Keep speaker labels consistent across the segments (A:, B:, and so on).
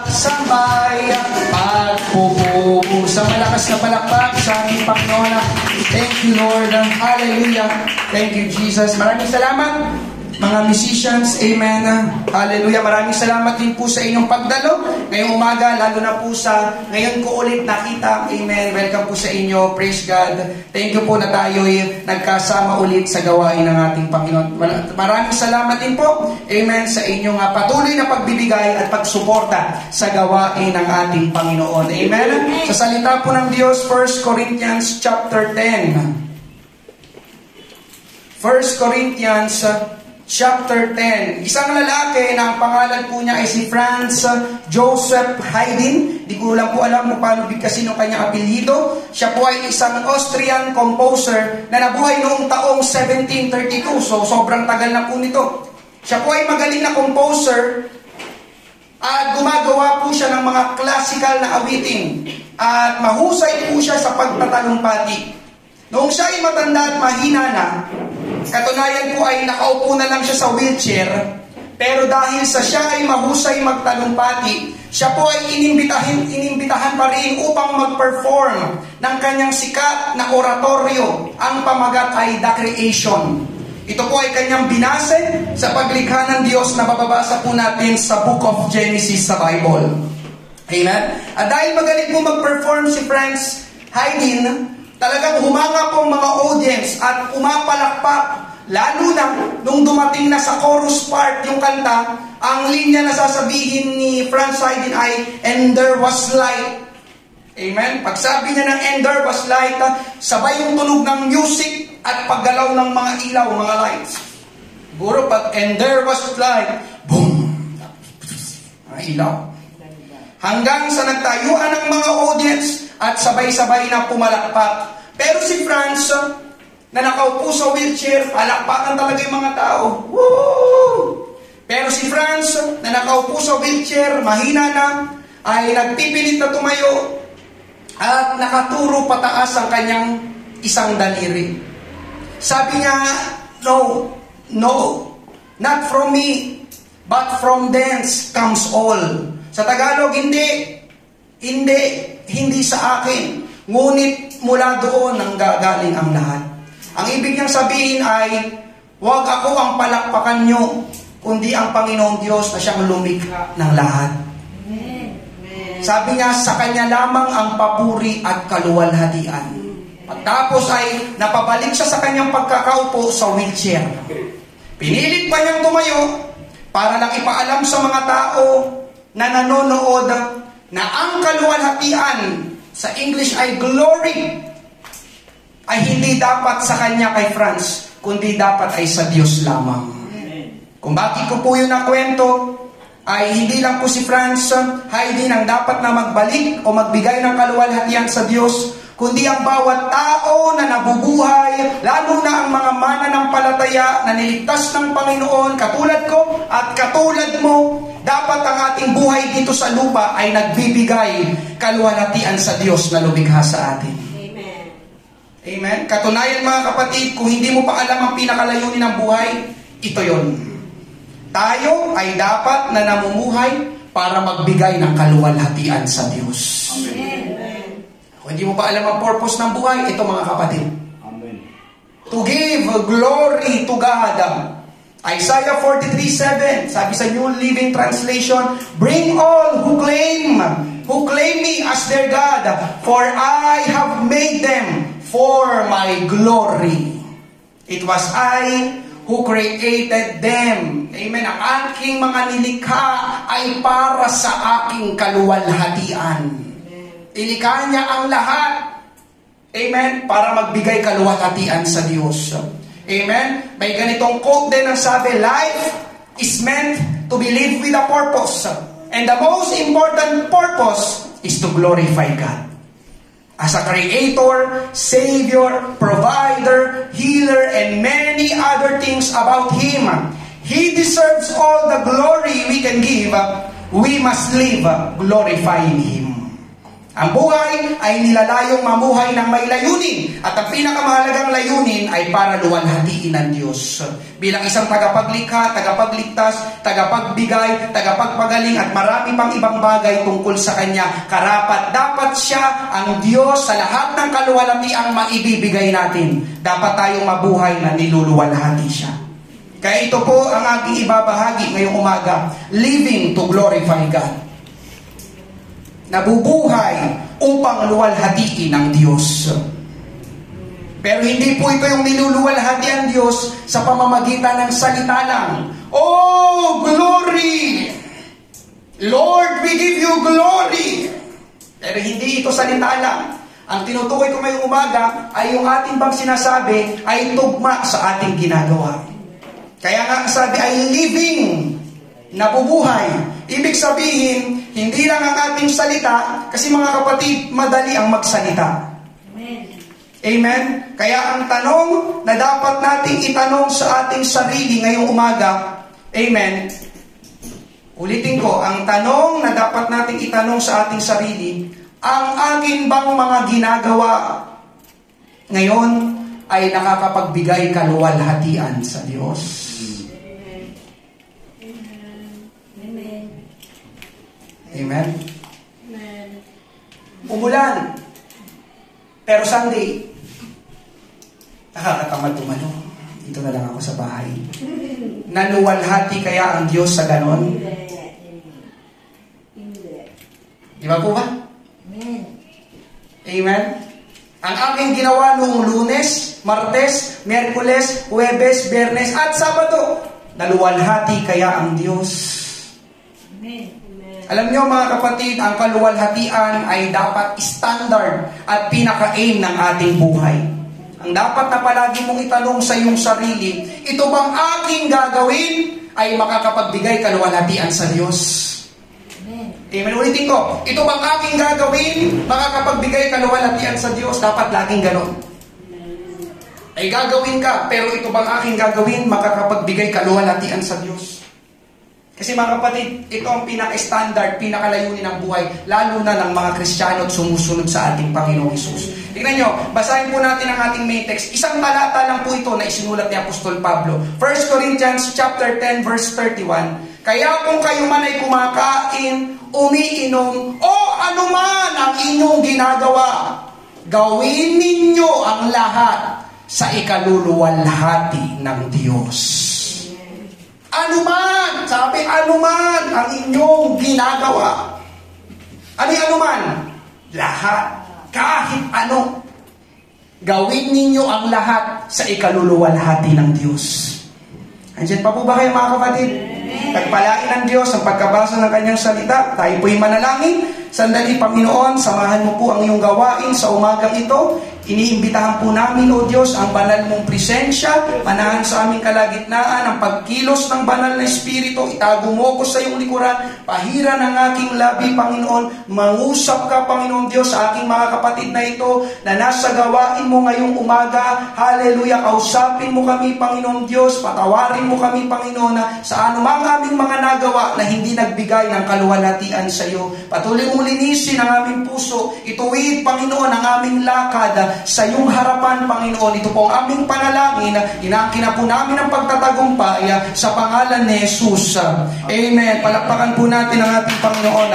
A: Sabay pagpupo sa malakas na palakpak sa ating Panginoon. Thank you, Lord. Hallelujah. Thank you, Jesus. Maraming salamat, mga musicians. Amen. Hallelujah. Maraming salamat din po sa inyong pagdalo ngayong umaga, lalo na po sa ngayon ko ulit nakita. Amen. Welcome po sa inyo. Praise God. Thank you po na tayo'y nagkasama ulit sa gawain ng ating Panginoon. Maraming salamat din po. Amen. Sa inyong patuloy na pagbibigay at pagsuporta sa gawain ng ating Panginoon. Amen. Sa salita po ng Diyos, 1 Corinthians chapter 10. 1 Corinthians chapter 10. Isang lalaki na ang pangalan po niya ay si Franz Joseph Haydn. Di ko lang po alam kung paano bigkasin ang kanyang apelyido. Siya po ay isang Austrian composer na nabuhay noong taong 1732. So, sobrang tagal na po nito. Siya po ay magaling na composer at gumagawa po siya ng mga classical na awitin. At mahusay po siya sa pagtatalumpati. Noong siya ay matanda at mahina na, katunayan po ay nakaupo na lang siya sa wheelchair, pero dahil sa siya ay mahusay magtalumpati, siya po ay inimbitahan pa rin upang mag-perform ng kanyang sikat na oratoryo. Ang pamagat ay The Creation. Ito po ay kanyang binase sa paglikha ng Diyos na mababasa po natin sa Book of Genesis sa Bible. Amen? At dahil magaling po mag-perform si Franz Haydn, talagang humanga po mga audience at umapalakpak. Lalo na nung dumating na sa chorus part yung kanta, ang linya na sasabihin ni Franz Haydn ay, "And there was light." Amen? Pag sabi niya ng "And there was light," sabay yung tunog ng music at paggalaw ng mga ilaw, mga lights. Siguro pag "And there was light," boom! Mga ilaw. Hanggang sa nagtayuan ng mga audience at sabay-sabay na pumalakpak. Pero si Franz, na nakaupo sa wheelchair, palakpakan talaga yung mga tao. Woo! Pero si Franz, na nakaupo sa wheelchair, mahina na, ay nagpipilit na tumayo at nakaturo pataas ang kanyang isang daliri. Sabi niya, "No, not from me, but from thence comes all." Sa Tagalog, hindi sa akin, ngunit mula doon ang gagaling ang lahat. Ang ibig niyang sabihin ay, huwag ako ang palakpakan nyo, kundi ang Panginoong Diyos na siyang lumikha ng lahat. Amen. Sabi niya, sa Kanya lamang ang papuri at kaluwalhatian. Pagtapos ay napabalik siya sa kanyang pagkakaupo sa wheelchair. Pinilit pa niyang tumayo para lang ipaalam sa mga tao na nanonood na ang kaluwalhatian, sa English ay glory, ay hindi dapat sa kanya kay Franz, kundi dapat ay sa Diyos lamang. Kung bakit ko po yun nakwento, ay hindi lang po si Franz Haydn ang dapat na magbalik o magbigay ng kaluwalhatian sa Diyos, kundi ang bawat tao na nabubuhay, lalo na ang mga mananampalataya na niligtas ng Panginoon, katulad ko at katulad mo. Dapat ang ating buhay dito sa lupa ay nagbibigay kaluwalhatian sa Diyos na lumikha sa atin.
B: Amen.
A: Amen? Katunayan mga kapatid, kung hindi mo pa alam ang pinakalayunin ng buhay, ito yon. Tayo ay dapat na namumuhay para magbigay ng kaluwalhatian sa Diyos.
B: Amen.
A: Kung hindi mo pa alam ang purpose ng buhay, ito mga kapatid.
C: Amen.
A: To give glory to God. Isaiah 43:7, sabi sa New Living Translation, "Bring all who claim me as their God, for I have made them for my glory. It was I who created them." Amen. Ang aking mga nilikha ay para sa aking kaluwalhatian. Ilikha niya ang lahat. Amen. Para magbigay kaluwalhatian sa Diyos. Amen? May ganitong quote din ang sabi, "Life is meant to be lived with a purpose. And the most important purpose is to glorify God. As a Creator, Savior, Provider, Healer, and many other things about Him. He deserves all the glory we can give. We must live glorifying Him." Ang buhay ay nilalayong mamuhay ng may layunin. At ang pinakamahalagang layunin ay para luwalhatiin ng Diyos. Bilang isang tagapaglikha, tagapagligtas, tagapagbigay, tagapagpagaling at marami pang ibang bagay tungkol sa Kanya. Karapat dapat siya ang Diyos sa lahat ng kaluwalhatiang maibibigay natin. Dapat tayong mabuhay na niluluwalhati siya. Kaya ito po ang aking ibabahagi ngayong umaga. Living to glorify God. Nabubuhay upang luwalhatiin ang Diyos. Pero hindi po ito yung niluluwalhati ang Diyos sa pamamagitan ng salita lang. Oh, glory! Lord, we give you glory! Pero hindi ito salita lang. Ang tinutukoy ko ngayong umaga ay yung ating bang sinasabi ay tugma sa ating ginagawa. Kaya nga sabi ay living, nabubuhay. Ibig sabihin, hindi lang ang ating salita, kasi mga kapatid, madali ang magsalita.
B: Amen.
A: Amen? Kaya ang tanong na dapat nating itanong sa ating sarili ngayong umaga, amen, ulitin ko, ang tanong na dapat nating itanong sa ating sarili, ang akin bang mga ginagawa ngayon ay nakakapagbigay kaluwalhatian sa Diyos? Amen?
B: Amen.
A: Umulan. Pero Sunday, nakakatamad tumano. Dito na lang ako sa bahay. Naluwalhati kaya ang Diyos sa ganon?
B: Hindi.
A: Di ba po ba?
B: Amen.
A: Amen? Ang aking ginawa noong Lunes, Martes, Miyerkules, Huwebes, Biyernes, at Sabado, naluwalhati kaya ang Diyos.
B: Amen.
A: Alam niyo mga kapatid, ang kaluwalhatian ay dapat standard at pinaka-aim ng ating buhay. Ang dapat na palagi mong itanong sa iyong sarili, ito bang aking gagawin ay makakapagbigay kaluwalhatian sa Diyos?
B: Amen.
A: Amen. Ulitin ko, ito bang aking gagawin makakapagbigay kaluwalhatian sa Diyos? Dapat laging ganon. Ay gagawin ka, pero ito bang aking gagawin makakapagbigay kaluwalhatian sa Diyos? Kasi mga kapatid, ito ang pinaka-standard, pinakalayunin ng buhay, lalo na ng mga Kristiyano at sumusunod sa ating Panginoong Hesus. Tingnan nyo, basahin po natin ang ating main text. Isang talata lang po ito na isinulat ni Apostol Pablo. 1 Corinthians chapter 10 verse 31. Kaya kung kayo man ay kumakain, umiinom, o anuman ang inyong ginagawa, gawin ninyo ang lahat sa ikaluluwalhati ng Diyos. Anuman, sabi anuman ang inyong ginagawa. Ano yung anuman? Lahat. Kahit ano. Gawin ninyo ang lahat sa ikaluluwalhati ng Diyos. Andiyan pa po ba kayo mga kapatid? Pagpalain ng Diyos ang pagkabasa ng kanyang salita. Tayo po'y manalangin. Sandali, Panginoon, samahan mo po ang iyong gawain sa umagang ito. Iniimbitahan po namin, O Diyos, ang banal mong presensya, manahan sa aming kalagitnaan, ang pagkilos ng banal na Espiritu, itago mo ko sa iyong likuran, pahira ng aking labi, Panginoon, mangusap ka, Panginoon Diyos, sa aking mga kapatid na ito, na nasa gawain mo ngayong umaga, hallelujah, kausapin mo kami, Panginoon Diyos, patawarin mo kami, Panginoon, na sa anumang aming mga nagawa na hindi nagbigay ng kaluwalhatian sa iyo. Patuloy mong linisin ang aming puso, ituwid, Panginoon, ang aming lakad, sa iyong harapan, Panginoon. Ito po ang aming panalangin. Inangkin po namin ang pagtatagumpay sa pangalan ni Jesus. Amen. Palakpakan po natin ang ating Panginoon.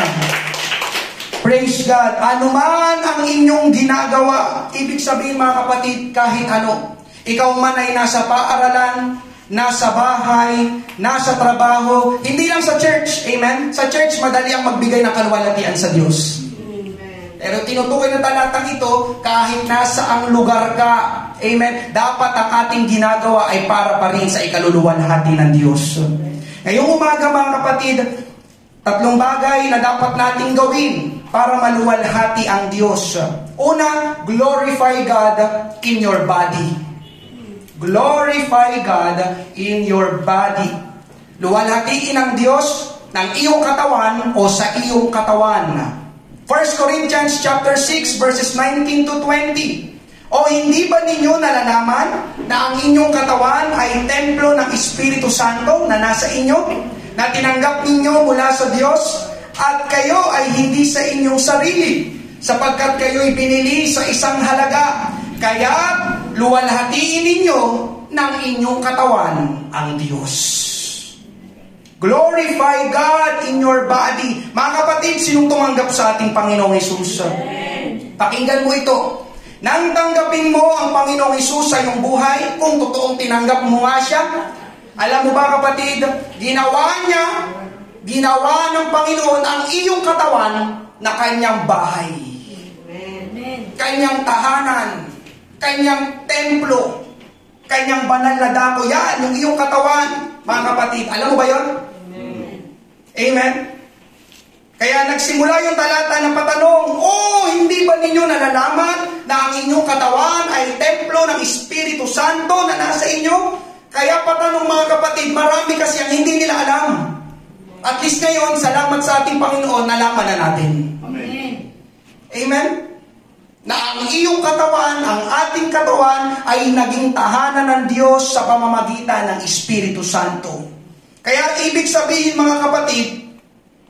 A: Praise God. Ano man ang inyong ginagawa, ibig sabihin mga kapatid, kahit ano. Ikaw man ay nasa paaralan, nasa bahay, nasa trabaho, hindi lang sa church. Amen. Sa church, madali ang magbigay ng kaluwalhatian sa Diyos. Pero tinutukoy ng talatang ito, kahit nasa ang lugar ka, amen, dapat ang ating ginagawa ay para pa rin sa ikaluluwalhati ng Diyos. Ngayong umaga mga kapatid, tatlong bagay na dapat nating gawin para maluwalhati ang Diyos. Una, glorify God in your body. Glorify God in your body. Luwalhatiin ang Diyos ng iyong katawan o sa iyong katawan. 1 Corinthians chapter 6 verses 19 to 20. O hindi ba ninyo nalalaman na ang inyong katawan ay templo ng Espiritu Santo na nasa inyo, na tinanggap ninyo mula sa Diyos, at kayo ay hindi sa inyong sarili, sapagkat kayo'y binili sa isang halaga, kaya luwalhatiin ninyo ng inyong katawan ang Diyos. Glorify God in your body. Mga kapatid, sinong tumanggap sa ating Panginoong Hesus? Pakinggan mo ito. Nang tanggapin mo ang Panginoong Hesus sa iyong buhay, kung totoong tinanggap mo nga siya, alam mo ba kapatid, ginawa ng Panginoon ang iyong katawan na kanyang bahay. Kanyang tahanan, kanyang templo, kanyang banal na dako. Yan, yung iyong katawan, mga kapatid. Alam mo ba yun? Amen? Kaya nagsimula yung talata ng patanong, hindi ba ninyo nalalaman na ang inyong katawan ay templo ng Espiritu Santo na nasa inyo? Kaya patanong mga kapatid, marami kasi ang hindi nila alam. At least ngayon, salamat sa ating Panginoon, nalaman na natin.
B: Amen.
A: Amen? Na ang iyong katawan, ang ating katawan ay naging tahanan ng Diyos sa pamamagitan ng Espiritu Santo. Kaya ibig sabihin mga kapatid,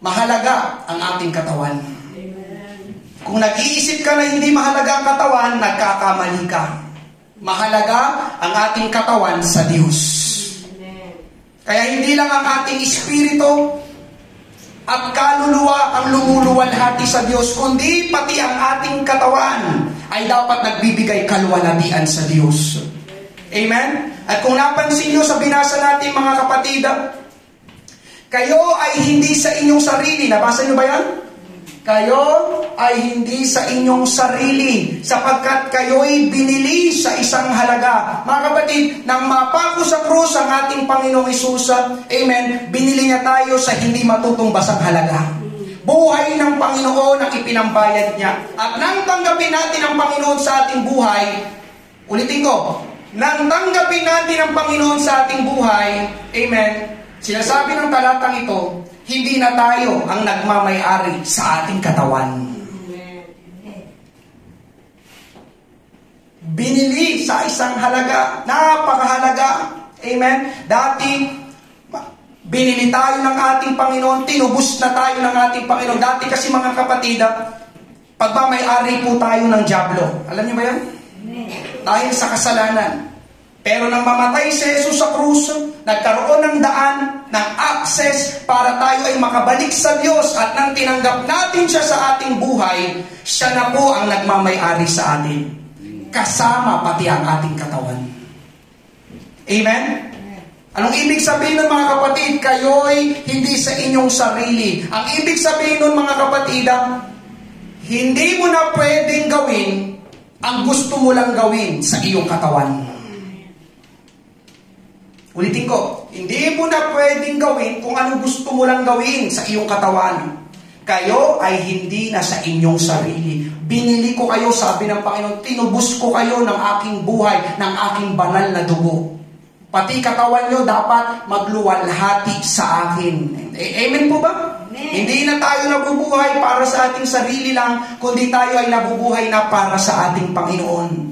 A: mahalaga ang ating katawan. Kung nag-iisip ka na hindi mahalaga ang katawan, nagkakamali ka. Mahalaga ang ating katawan sa Diyos. Kaya hindi lang ang ating espiritu at kaluluwa ang lumuluwalhati sa Diyos, kundi pati ang ating katawan ay dapat nagbibigay kaluwalhatian sa Diyos. Amen? At kung napansin nyo sa binasa natin mga kapatid, kayo ay hindi sa inyong sarili. Nabasa nyo ba yan? Kayo ay hindi sa inyong sarili, sapagkat kayo'y binili sa isang halaga. Mga kapatid, nang mapako sa krus ang ating Panginoong Hesus, amen, binili niya tayo sa hindi matutumbasang halaga. Buhay ng Panginoon ang ipinambayad niya. At nang tanggapin natin ang Panginoon sa ating buhay, ulitin ko, nang tanggapin natin ang Panginoon sa ating buhay, amen, sinasabi ng talatang ito, hindi na tayo ang nagmamay-ari sa ating katawan. Binili sa isang halaga, napakahalaga. Amen? Dati, binili tayo ng ating Panginoon, tinubos na tayo ng ating Panginoon. Dati kasi mga kapatid, pagmamay-ari po tayo ng dyablo. Alam niyo ba yan? Dahil sa kasalanan. Pero nang mamatay si Jesus sa krus, nagkaroon ng daan, ng access para tayo ay makabalik sa Diyos. At nang tinanggap natin siya sa ating buhay, siya na po ang nagmamay-ari sa atin. Kasama pati ang ating katawan. Amen? Anong ibig sabihin nun mga kapatid? Kayo'y hindi sa inyong sarili. Ang ibig sabihin nun mga kapatid, hindi mo na pwedeng gawin ang gusto mo lang gawin sa iyong katawan. Ulitin ko, hindi mo na pwedeng gawin kung anong gusto mo lang gawin sa iyong katawan. Kayo ay hindi na sa inyong sarili. Binili ko kayo, sabi ng Panginoon, tinubos ko kayo ng aking buhay, ng aking banal na dugo. Pati katawan nyo dapat magluwalhati sa akin. Amen po ba?
B: Amen.
A: Hindi na tayo nabubuhay para sa ating sarili lang, kundi tayo ay nabubuhay na para sa ating Panginoon.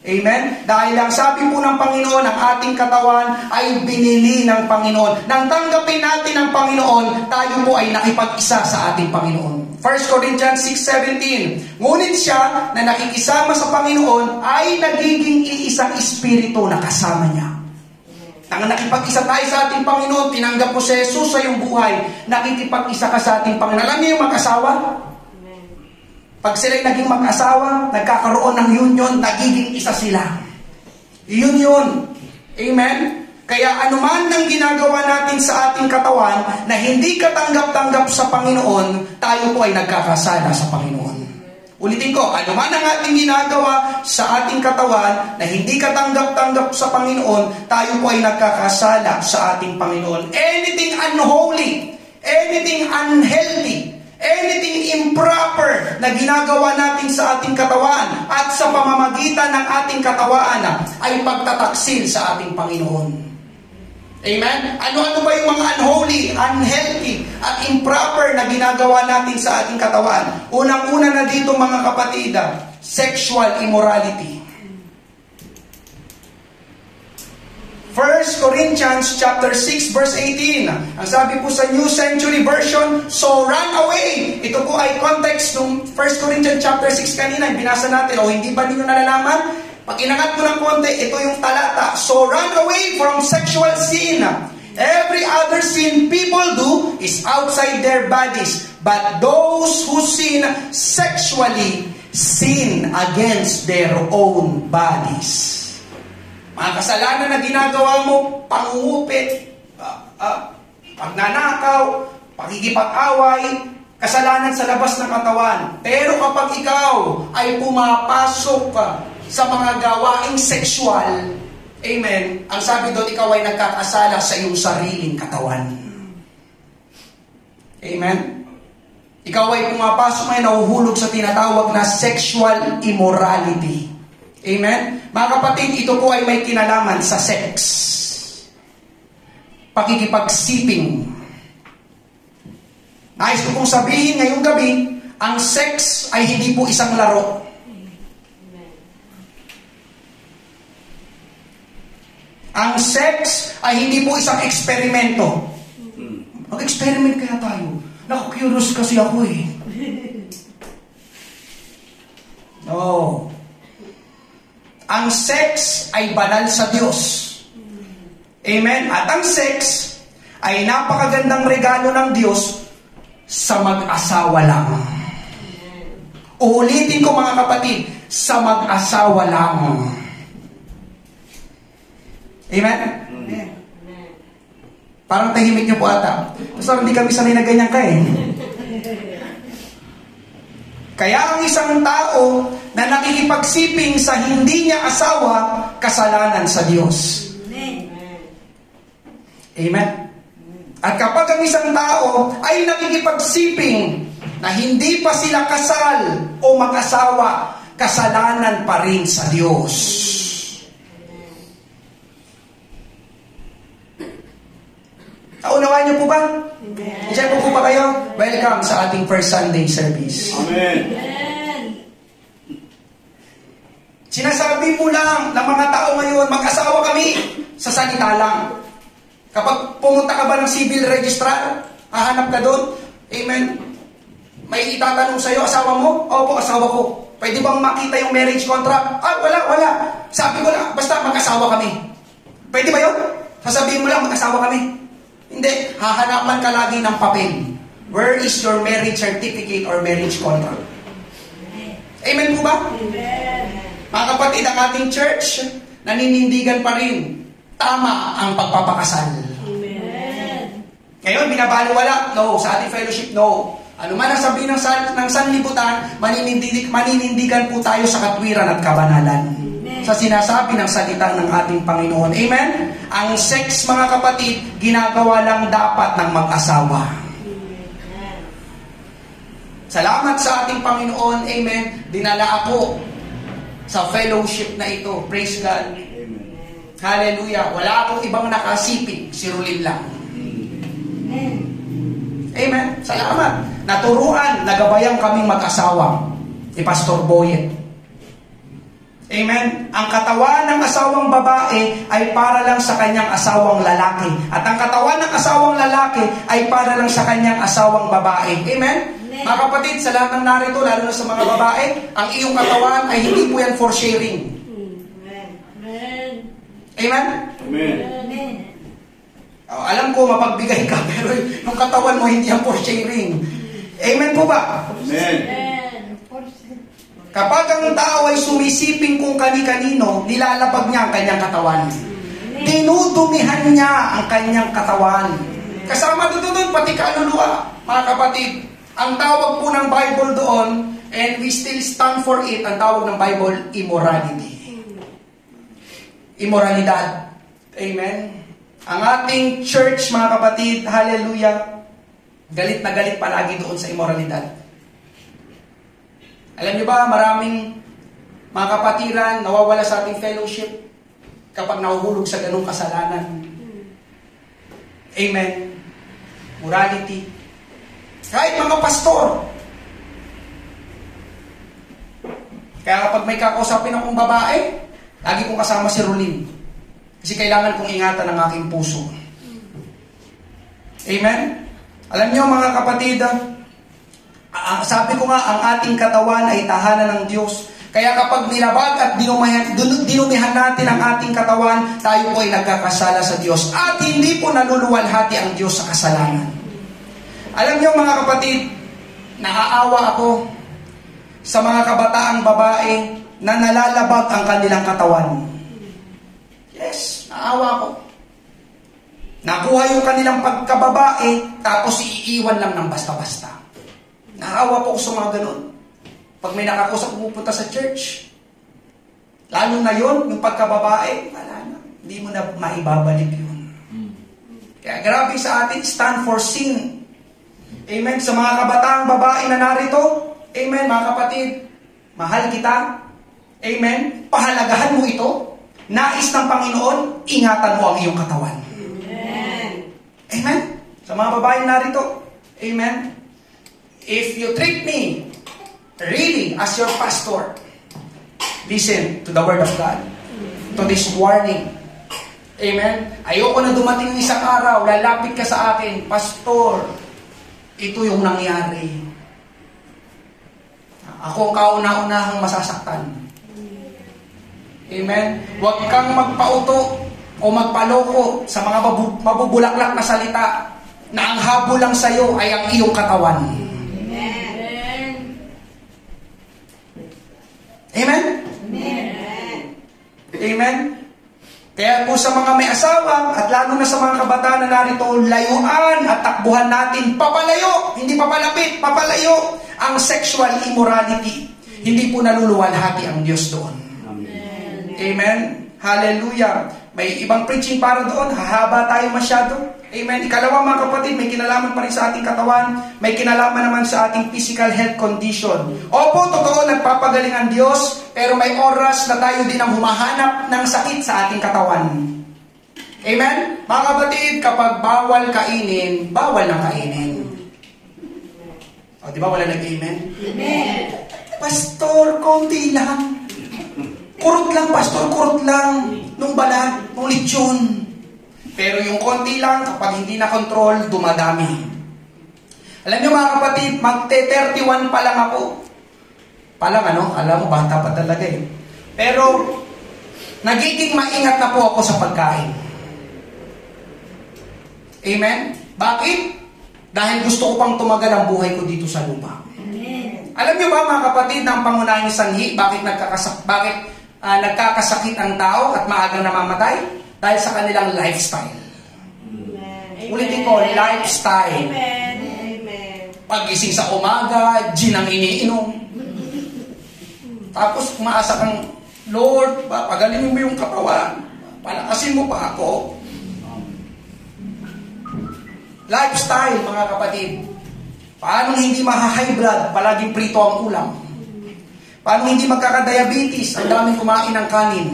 A: Amen? Dahil ang sabi po ng Panginoon, ang ating katawan ay binili ng Panginoon. Nang tanggapin natin ang Panginoon, tayo po ay nakipag-isa sa ating Panginoon. 1 Corinthians 6:17. Ngunit siya na nakikisama sa Panginoon ay nagiging iisang espiritu na kasama niya. Nang nakipag-isa tayo sa ating Panginoon, tinanggap mo si Jesus sa iyong buhay, nakikipag-isa ka sa ating Panginoon. Alam niyo yung mag-asawa? Pag sila'y naging mag-asawa, nagkakaroon ng union, nagiging isa sila. Yun. Amen? Kaya anuman ang ginagawa natin sa ating katawan na hindi katanggap-tanggap sa Panginoon, tayo po ay nagkakasala sa Panginoon. Ulitin ko, anuman ang ating ginagawa sa ating katawan na hindi katanggap-tanggap sa Panginoon, tayo po ay nagkakasala sa ating Panginoon. Anything unholy, anything unhealthy, anything improper na ginagawa natin sa ating katawan at sa pamamagitan ng ating katawan ay pagtataksil sa ating Panginoon. Amen? Ano-ano ba yung mga unholy, unhealthy, at improper na ginagawa natin sa ating katawan? Unang-una na dito mga kapatid, sexual immorality. 1 Corinthians chapter 6 verse 18. Ang sabi po sa New Century Version, so run away. Ito po ay context ng 1 1 Corinthians chapter 6 kanina, binasa natin, o hindi ba ninyo nalalaman? Pag inangat mo ng konti, ito yung talata. So run away from sexual sin. Every other sin people do is outside their bodies. But those who sin sexually sin against their own bodies. Mga kasalanan na ginagawa mo, pangungupit, pagnanakaw, pakikipag-away, kasalanan sa labas ng katawan. Pero kapag ikaw ay pumapasok sa mga gawaing sexual, amen, ang sabi doon, ikaw ay nagkakasala sa iyong sariling katawan. Amen? Ikaw ay pumapasok ay nahuhulog sa tinatawag na sexual immorality. Amen? Mga kapatid, ito po ay may kinalaman sa sex. Pakikipagsiping. Nais ko pong sabihin ngayong gabi, ang sex ay hindi po isang laro. Ang sex ay hindi po isang eksperimento. Mag-experiment kaya tayo. Naku-curious kasi ako eh. No. Ang sex ay banal sa Diyos. Amen? At ang sex ay napakagandang regalo ng Diyos sa mag-asawa lang. Uulitin ko mga kapatid, sa mag-asawa lang. Amen?
B: Amen.
A: Parang tahimik niyo po ata. Pastor, hindi kami sanay na ganyan ka eh. Kaya ang isang tao na nakikipagsiping sa hindi niya asawa, kasalanan sa Diyos. Amen? At kapag ang isang tao ay nakikipagsiping na hindi pa sila kasal o mag-asawa, kasalanan pa rin sa Diyos. Naunawaan niyo po ba? Diyan po ba kayo? Welcome sa ating first Sunday service.
C: Amen.
A: Sinasabi mo lang ng mga tao ngayon, mag-asawa kami sa salita lang. Kapag pumunta ka ba ng civil registrar, hahanap ka doon, amen, may itatanong sa'yo, asawa mo? Opo, asawa ko. Pwede bang makita yung marriage contract? Wala. Sabi ko lang, basta mag-asawa kami. Pwede ba yun? Sasabihin mo lang, mag-asawa kami. Hindi, hahanapan ka lagi ng papel. Where is your marriage certificate or marriage contract? Amen po ba?
B: Amen.
A: Mga kapatid, ang ating church, naninindigan pa rin. Tama ang pagpapakasal.
B: Amen.
A: Ngayon, binabaliwala? No. Sa ating fellowship, no. Ano man ang sabihin ng sanlibutan, maninindigan po tayo sa katwiran at kabanalan. Sa sinasabi ng salita ng ating Panginoon. Amen? Ang sex, mga kapatid, ginagawa lang dapat ng mag-asawa. Salamat sa ating Panginoon. Amen? Dinala ako sa fellowship na ito. Praise God.
C: Amen.
A: Hallelujah. Wala akong ibang nakasiping. Si Rulin lang.
B: Amen.
A: Amen. Salamat. Naturuan, nagabayang kaming mag-asawa. Ni Pastor Boyet. Amen. Ang katawan ng asawang babae ay para lang sa kanyang asawang lalaki. At ang katawan ng asawang lalaki ay para lang sa kanyang asawang babae. Amen?
B: Amen.
A: Mga kapatid, sa lahat ng narito, lalo na sa mga babae, ang iyong katawan ay hindi po yan for sharing.
B: Amen.
A: Amen?
C: Amen.
B: Amen.
A: Alam ko, mapagbigay ka, pero yung katawan mo hindi yan for sharing. Amen po ba?
C: Amen.
B: Amen.
A: Kapag ang tao ay sumisiping kung kani-kanino, nilalapag niya ang kanyang katawan. Dinudumihan niya ang kanyang katawan. Kasama doon, pati kaluluwa. Mga kapatid, ang tawag po ng Bible doon, and we still stand for it, ang tawag ng Bible, immorality. Immoralidad. Amen? Ang ating church, mga kapatid, hallelujah, galit na galit palagi doon sa immoralidad. Alam niyo ba, maraming mga kapatiran nawawala sa ating fellowship kapag nahuhulog sa ganung kasalanan. Amen. Morality. Kahit mga pastor. Kaya kapag may kakausapin akong babae, lagi kong kasama si Rolin. Kasi kailangan kong ingatan ang aking puso. Amen? Alam niyo mga kapatid, Sabi ko nga, ang ating katawan ay tahanan ng Diyos. Kaya kapag nilabag at dinumihan natin ang ating katawan, tayo po ay nagkakasala sa Diyos. At hindi po naluluwalhati ang Diyos sa kasalanan. Alam niyo mga kapatid, naaawa ako sa mga kabataang babae na nalalabag ang kanilang katawan. Yes, naaawa ako. Nakuha yung kanilang pagkababae, tapos iiwan lang ng basta-basta. Naaawa po ako sa mga ganun. Pag may nakakusap pumupunta sa church, lalo na yun, yung pagkababae, wala na. Hindi mo na maibabalik yun. Kaya grabe sa atin, stand for sin. Amen. Sa mga kabataang babae na narito, amen, mga kapatid, mahal kita. Amen. Pahalagahan mo ito. Nais ng Panginoon, ingatan mo ang iyong katawan.
B: Amen.
A: Amen. Sa mga babae narito, amen. If you treat me really as your pastor, listen to the word of God, to this warning. Amen. Ayoko na dumating ng isang araw, lalapit ka sa akin, Pastor, ito yung nangyari. Ako ang kauna-unahang masasaktan. Amen. Huwag kang magpauto o magpaloko sa mga mabubulaklak na salita na ang habol lang sa iyo ay ang iyong katawan. Amen?
B: Amen.
A: Amen? Kaya po sa mga may asawa at lalo na sa mga kabataan na narito, layuan at takbuhan natin papalayo, hindi papalapit, papalayo ang sexual immorality. Hindi po naluluwalhati ang Diyos doon. Amen? Hallelujah. May ibang preaching para doon, hahaba tayo masyado. Amen. Ikalawa mga kapatid, may kinalaman pa rin sa ating katawan, may kinalaman naman sa ating physical health condition. Opo, totoo, nagpapagaling ang Diyos, pero may oras na tayo din ang humahanap ng sakit sa ating katawan. Amen? Mga kapatid, kapag bawal kainin, bawal na kainin. O, di ba wala nag-amen?
B: Amen.
A: Pastor, konti lang. Kurot lang, Pastor, kurot lang. Nung balat, nung lechon. Pero yung konti lang, kapag hindi na control, dumadami. Alam niyo mga kapatid, magte-31 pa lang ako. Alam mo, bata pa talaga eh. Pero, nagiging maingat na po ako sa pagkain. Amen? Bakit? Dahil gusto ko pang tumagal ang buhay ko dito sa lupa.
B: Amen.
A: Alam niyo ba mga kapatid, na ang pangunahing sanhi, bakit nagkakasakit ang tao at maagang namamatay? Dahil sa kanilang lifestyle.
B: Amen.
A: Ulitin ko, lifestyle.
B: Amen. Amen.
A: Pagising sa umaga, gin ang iniinom. Tapos umaasa kang, Lord, pagalingin mo yung katawan. Palakasin mo pa ako. Lifestyle, mga kapatid. Paano hindi maha-high blood, palaging prito ang ulam? Paano hindi magkaka-diabetes, ang daming kumain ng kanin?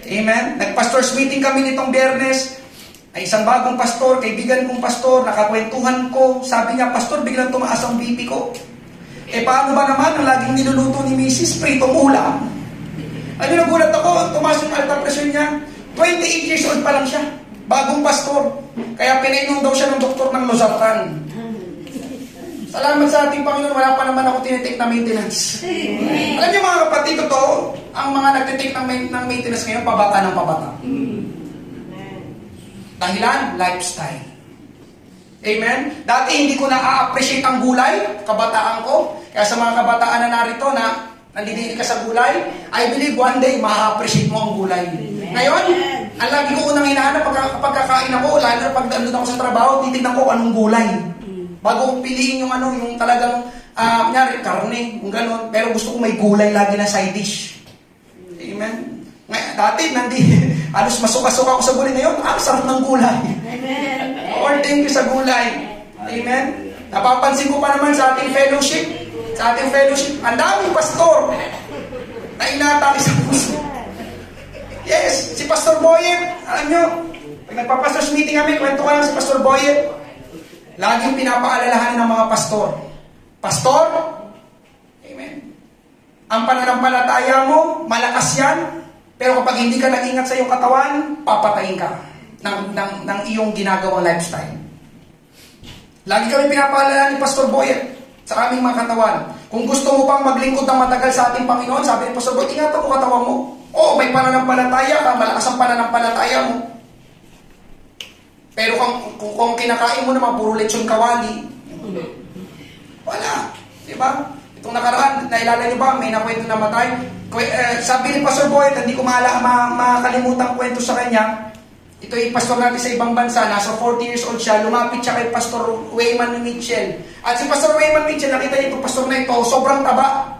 A: Amen? Nag-pastors meeting kami nitong Biyernes. Ay isang bagong pastor, kaibigan kong pastor, nakakwentuhan ko. Sabi niya, Pastor, biglang tumaas ang BP ko. Paano ba naman ang laging niluluto ni Mrs. Pritong ulam? Ano, nagulat ako, tumaas yung alta pressure niya. 28 years old pa lang siya. Bagong pastor. Kaya pinainom daw siya ng doktor ng Losartan. Salamat sa ating Panginoon, wala pa naman ako tinitake na maintenance. Alam niyo mga kapatid, totoo, ang mga nagtitake ng maintenance ngayon, pabata ng pabata. Dahilan, lifestyle. Amen? Dati hindi ko na-appreciate ang gulay, kabataan ko. Kaya sa mga kabataan na narito na nandidiri ka sa gulay, I believe one day, ma-appreciate mo ang gulay. Ngayon, ang lagi ko unang hinahanap kapag kakain ako, lalo na pag nandun ako sa trabaho, titignan ko anong gulay. Bago kong piliin yung yung talagang, kunyari, karne, yung gano'n. Pero gusto ko may gulay lagi na side dish. Amen? Dati, halos masuka-suka ako sa gulay. Ngayon, sarap ng gulay.
B: Amen.
A: Lord, thank you sa gulay. Amen? Napapansin ko pa naman sa ating fellowship. Ang daming pastor na inatake sa puso. Yes, si Pastor Boyet, alam nyo, pag nagpa-pastors meeting kami, kwento ko lang si Pastor Boyet. Laging pinapaalalahanan ng mga pastor. Pastor, amen. Ang pananampalataya mo, malakas yan, pero kapag hindi ka nag-ingat sa iyong katawan, papatayin ka ng iyong ginagawang lifestyle. Lagi kami pinapaalala ni Pastor Boyet sa aming mga katawan. Kung gusto mo pang maglingkod ng matagal sa ating Panginoon, sabi ni Pastor Boyet, ingatan mo katawan mo. Oo, may pananampalataya ka, malakas ang pananampalataya mo. Pero kung kinakain mo naman, puro lechon kawali, wala. Diba? Itong nakaraan, nailala niyo ba, may nakwento na matay. Sabi ni Pastor Boyet, hindi ko makakalimutan kwento sa kanya. Ito ay pastor natin sa ibang bansa, nasa 40 years old siya, lumapit siya kay Pastor Wayman Mitchell. At si Pastor Wayman Mitchell, nakita niyo itong pastor na ito, sobrang taba.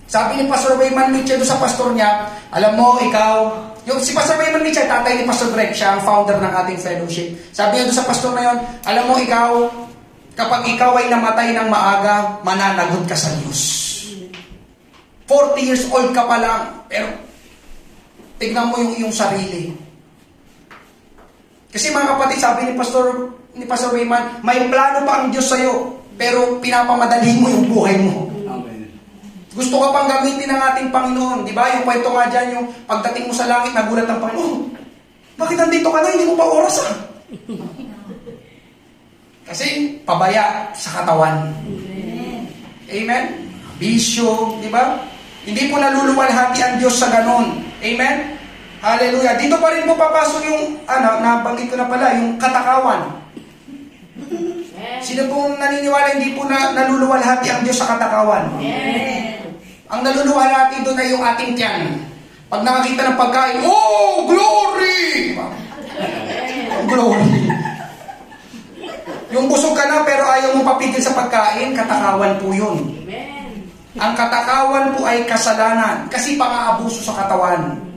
A: Sabi ni Pastor Wayman Mitchell sa pastor niya, alam mo, ikaw, si Pastor Wayman Mitchell, tatay ni Pastor Greg, siya ang founder ng ating fellowship. Sabi niya sa pastor na yon, alam mo, ikaw, kapag ikaw ay namatay ng maaga, mananagot ka sa Diyos. 40 years old ka pa lang, pero tignan mo yung iyong sarili. Kasi mga kapatid, sabi ni Pastor Wayman, may plano pa ang Diyos sa'yo, pero pinapamadali mo yung buhay mo.
C: Amen.
A: Gusto ka pang gamitin ng ating Panginoon. Di ba? Yung kwento nga dyan, yung pagdating mo sa langit, nagulat ang Panginoon. Bakit nandito ka na? Hindi mo pa oras Kasi pabaya sa katawan. Amen? Bisyo, di ba? Hindi po naluluwalhati ang Diyos sa ganon. Amen? Hallelujah. Dito pa rin po papasok yung, nabanggit ko na pala, yung katakawan. Sino pong naniniwala hindi po naluluwalhati ang Diyos sa katakawan? Ang naluluwalhati doon ay yung ating tiyan. Pag nakakita ng pagkain, oh, glory! Glory. Yung busog ka na pero ayaw mo papigil sa pagkain, katakawan po yun. Ang katakawan po ay kasalanan kasi pang-aabuso sa katawan.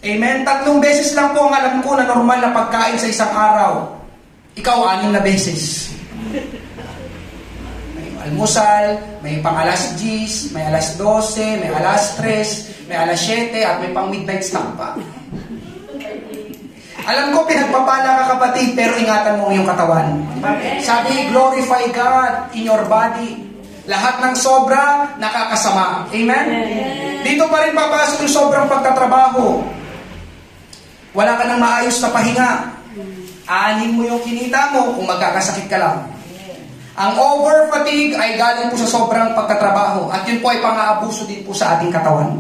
A: Amen? 3 beses lang po ang alam ko na normal na pagkain sa isang araw. Ikaw, 6 na beses. May almusal, may pang alas 10, may alas 12, may alas 3, may alas 7, at may pang midnight snack pa. Alam ko, pinagpapala ka kapatid, pero ingatan mo yung katawan. Sabi, glorify God in your body. Lahat ng sobra, nakakasama. Amen? Dito pa rin papasok yung sobrang pagtatrabaho. Wala ka ng maayos na pahinga. Aanin mo yung kinita mo kung magkakasakit ka lang. Ang over-fatigue ay galing po sa sobrang pagtatrabaho. At yun po ay pang-aabuso din po sa ating katawan.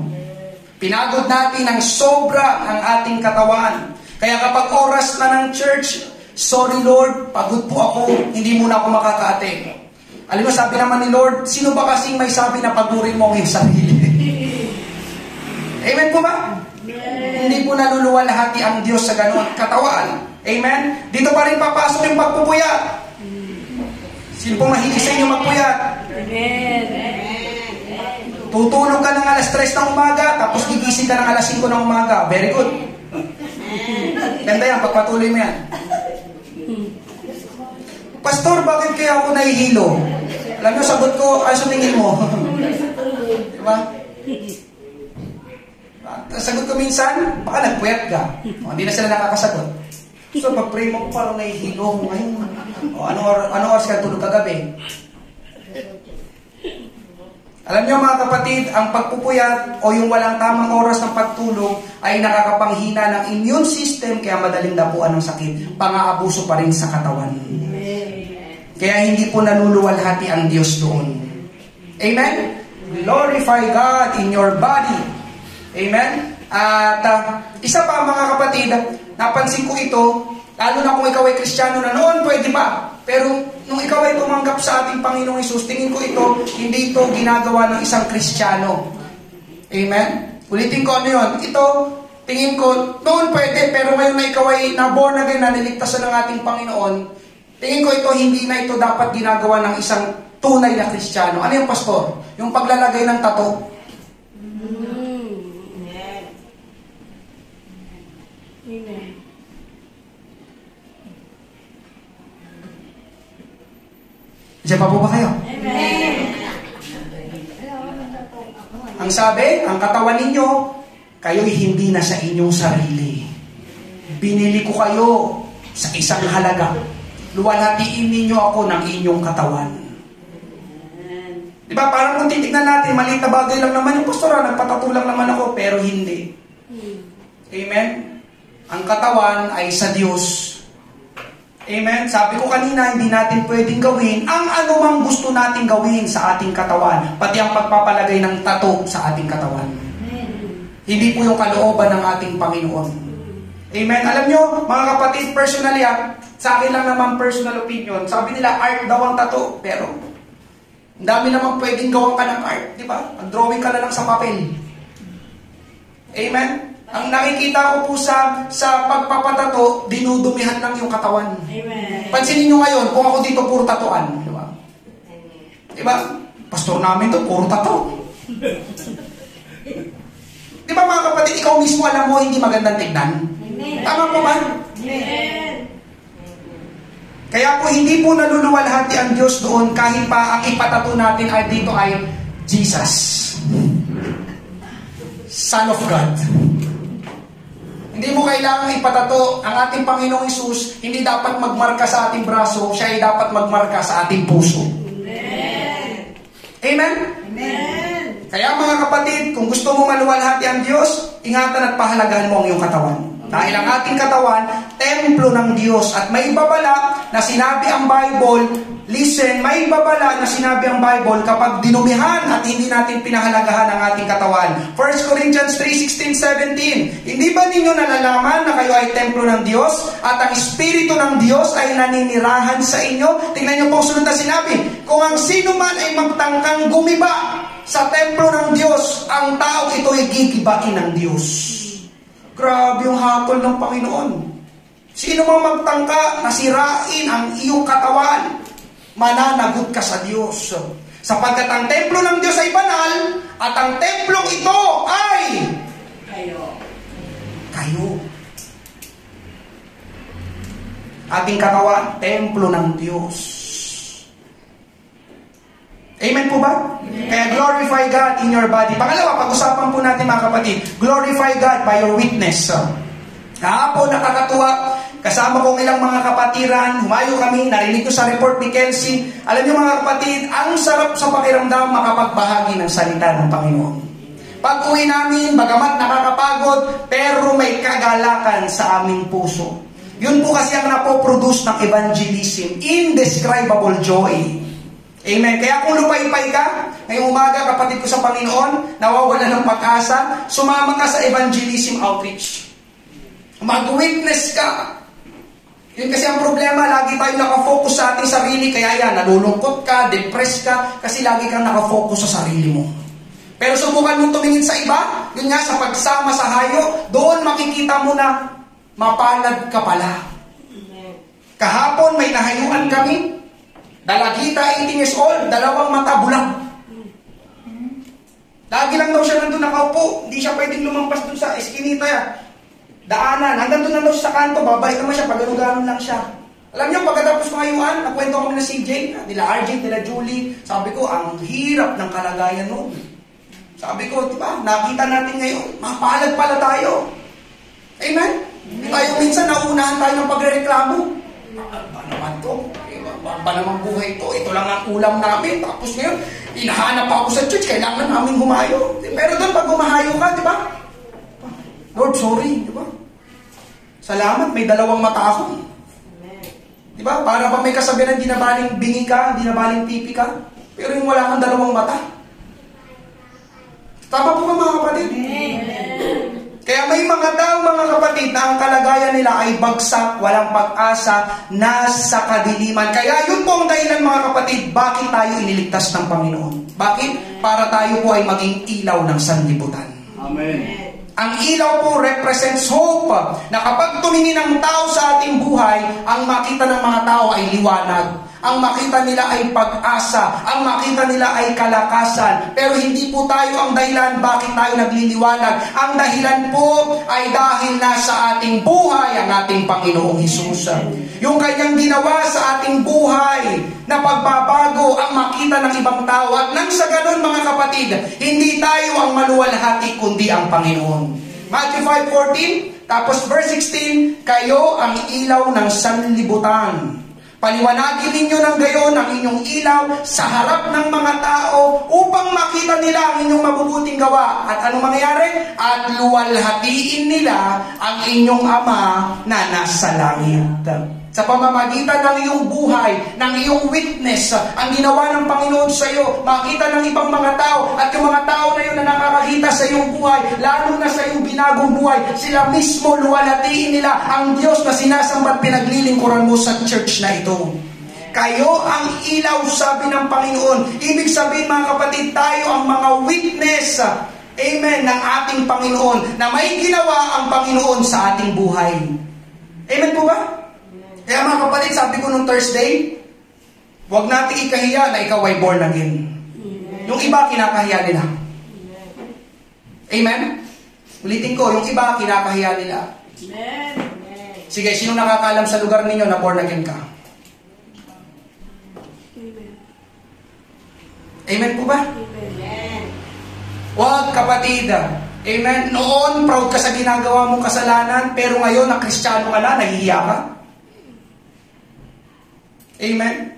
A: Pinagod natin ng sobra ang ating katawan. Kaya kapag oras na ng church, sorry Lord, pagod po ako, hindi muna ako makaka-attend. Alam mo, sabi naman ni Lord, sino ba kasing may sabi na pagurin mo ang iyong sarili? Amen po ba? Hindi po naluluwalhati ang Diyos sa gano'n katawan. Amen? Dito pa rin papasok yung pagpupuyat. Sino pong mahilig sa inyo magpuyat? Tutulog ka ng alas 3 ng umaga, tapos gigising ka ng alas 5 ng umaga. Very good. Ganda yan, pagpatuloy mo yan. Pastor, bakit kaya ako nahihilo? Alam nyo, sagot ko, ay sa tingin mo. Diba? Sagot ko minsan, baka nagpuyat ka. Hindi na sila nakakasagot. So, pag-pray mo, parang nahihilo. Ano oras ka tulog kagabi? Alam niyo mga kapatid, ang pagpupuyat o yung walang tamang oras ng pagtulog ay nakakapanghina ng immune system kaya madaling dapuan ng sakit. Pang-aabuso pa rin sa katawan. Kaya hindi po naluluwalhati ang Diyos doon. Amen? Glorify God in your body. Amen? At isa pa mga kapatid, napansin ko ito, lalo na kung ikaw ay Kristiyano na noon, pwede pa. Pero nung ikaw ay tumanggap sa ating Panginoong Hesus, tingin ko ito, hindi ito ginagawa ng isang Kristiyano. Amen? Ulitin ko ano yun. Ito, tingin ko, noon pwede, pero ngayon na ikaw ay na-born again, na niligtasan ng ating Panginoon, tingin ko ito, hindi na ito dapat ginagawa ng isang tunay na Kristiyano. Ano yung pastor? Yung paglalagay ng tato. Diyan pa po ba kayo?
B: Amen.
A: Ang sabi, ang katawan ninyo, kayo'y hindi na sa inyong sarili. Binili ko kayo sa isang halaga. Luwalhatiin ninyo ako ng inyong katawan. Diba, parang kung titignan natin, maliit na bagay lang naman yung pastora, nagpatatulang naman ako, pero hindi. Amen? Ang katawan ay sa Diyos. Amen? Sabi ko kanina, hindi natin pwedeng gawin ang anumang gusto nating gawin sa ating katawan. Pati ang pagpapalagay ng tattoo sa ating katawan. Hindi po yung kalooban ng ating Panginoon. Amen? Alam nyo, mga kapatid, personally, sa akin lang naman personal opinion, sabi nila, art daw ang tattoo. Pero, ang dami naman pwedeng gawin ka ng art. Di ba? Ang-drawing ka na lang sa papel. Amen? Ang nakikita ko po sa pagpapatato, dinudumihan lang yung katawan.
B: Amen.
A: Pansinin nyo ngayon, kung ako dito, puro tatuan. Di ba? Di ba? Pastor namin to, puro tato. Di ba mga kapatid, ikaw mismo alam mo hindi magandang tignan?
B: Amen.
A: Tama po ba?
B: Amen.
A: Kaya po hindi po naluluwalhati ang Diyos doon kahit pa ang ipatato natin ay dito ay Jesus. Son of God. Hindi mo kailangan ipatato ang ating Panginoong Hesus, hindi dapat magmarka sa ating braso, siya ay dapat magmarka sa ating puso.
B: Amen.
A: Amen?
B: Amen.
A: Kaya mga kapatid, kung gusto mo maluwalhati ang Diyos, ingatan at pahalagahan mo ang iyong katawan. Dahil ang ating katawan, templo ng Diyos. At may babala na sinabi ang Bible, listen, may babala na sinabi ang Bible kapag dinumihan at hindi natin pinahalagahan ang ating katawan. 1 Corinthians 3:16-17. Hindi ba ninyo nalalaman na kayo ay templo ng Diyos at ang Espiritu ng Diyos ay naninirahan sa inyo? Tingnan niyo po ang sunod na sinabi. Kung ang sino man ay magtangkang gumiba sa templo ng Diyos, ang tao ito ay gigibain ng Diyos. Grabe yung hatol ng Panginoon. Sino mang magtangka na sirain ang iyong katawan, mananagot ka sa Diyos. Sapagkat ang templo ng Diyos ay banal, at ang templong ito ay kayo. Ating katawan, templo ng Diyos. Amen po ba? Kaya glorify God in your body. Pangalawa, pag-usapan po natin mga kapatid, glorify God by your witness. Kahapon, nakakatuwa, kasama kong ilang mga kapatiran, humayo kami, narinig ko sa report ni Kelsey. Alam niyo mga kapatid, ang sarap sa pakiramdam makapagbahagi ng salita ng Panginoon. Pag uwi namin, bagamat nakakapagod, pero may kagalakan sa aming puso. Yun po kasi ang napoproduce ng evangelism, indescribable joy. Amen. Kaya kung lupay-pay ka, ngayong umaga, kapatid ko sa Panginoon, nawawala ng pag-asa, sumama ka sa evangelism outreach. Mag-witness ka. Yun kasi ang problema, lagi tayo nakafocus sa ating sarili, kaya yan, nalulungkot ka, depressed ka, kasi lagi kang nakafocus sa sarili mo. Pero subukan mong tumingin sa iba, yun nga, sa pagsama sa hayo, doon makikita mo na mapalad ka pala. Kahapon, may nahayuan kami, dalagita, 18 years old, 2 mata bulag. Lagi lang daw siya nandun nakaupo, hindi siya pwedeng lumampas dun sa eskinita daanan. Hanggang doon na daw siya sa kanto, babalik naman siya, pag-ganon lang siya. Alam niyo, pagkatapos ko ngayuan, nakwento kami na CJ, nila RJ, nila Julie, sabi ko, ang hirap ng kalagayan noon. Sabi ko, di ba, nakita natin ngayon, mapalad pala tayo. Amen? Tayo minsan, nauunahan tayo ng pagrereklamo. Ba naman to? Ba naman buhay to? Ito lang ang ulam namin. Tapos ngayon, hinahanap ako sa church, kailangan namin humayo. Pero doon, pag humahayo ka, di ba? Lord, sorry, di ba? Salamat, may 2 mata ako. Di ba? Para ba may kasabihan, di na baling bingi ka, di na baling pipi ka, pero yung wala kang 2 mata. Tama po ba mga kapatid? Kaya may mga tao, mga kapatid, na ang kalagayan nila ay bagsak, walang pag-asa, nasa kadiliman. Kaya yun po ang dahilan, mga kapatid, bakit tayo iniligtas ng Panginoon. Bakit? Para tayo po ay maging ilaw ng sanlibutan.
C: Amen.
A: Ang ilaw po represents hope, na kapag tumingin ang tao sa ating buhay, ang makita ng mga tao ay liwanag. Ang makita nila ay pag-asa, ang makita nila ay kalakasan. Pero hindi po tayo ang dahilan bakit tayo nagliliwanag. Ang dahilan po ay dahil nasa ating buhay ang ating Panginoong Hesus. Yung kanyang ginawa sa ating buhay na pagbabago ang makita ng ibang tao. At nang sa ganun mga kapatid, hindi tayo ang maluwalhati kundi ang Panginoon. Matthew 5:14, tapos verse 16, kayo ang ilaw ng sanlibutan. Paliwanagin ninyo ng gayon ang inyong ilaw sa harap ng mga tao upang makita nila ang inyong mabubuting gawa. At ano mangyayari? At luwalhatiin nila ang inyong Ama na nasa langit. Sa pamamagitan ng iyong buhay, ng iyong witness, ang ginawa ng Panginoon sa iyo, makita ng ibang mga tao, at yung mga tao na yun na nakakakita sa iyong buhay, lalo na sa iyong binagong buhay, sila mismo luwalhatiin nila ang Diyos na sinasambat pinaglilingkuran mo sa church na ito. Kayo ang ilaw, sabi ng Panginoon. Ibig sabihin, mga kapatid, tayo ang mga witness, amen, ng ating Panginoon, na may ginawa ang Panginoon sa ating buhay. Amen po ba? Kaya mga kapatid, sabi ko nung Thursday, huwag natin ikahiya na ikaw ay born again. Yung iba, kinakahiya nila. Amen? Ulitin ko, yung iba, kinakahiya nila. Sige, sino nakakaalam sa lugar ninyo na born again ka? Amen po ba? Huwag, kapatid. Amen? Noon, proud ka sa ginagawa mong kasalanan, pero ngayon, na Kristiyano ka na, nahihiya ka. Amen?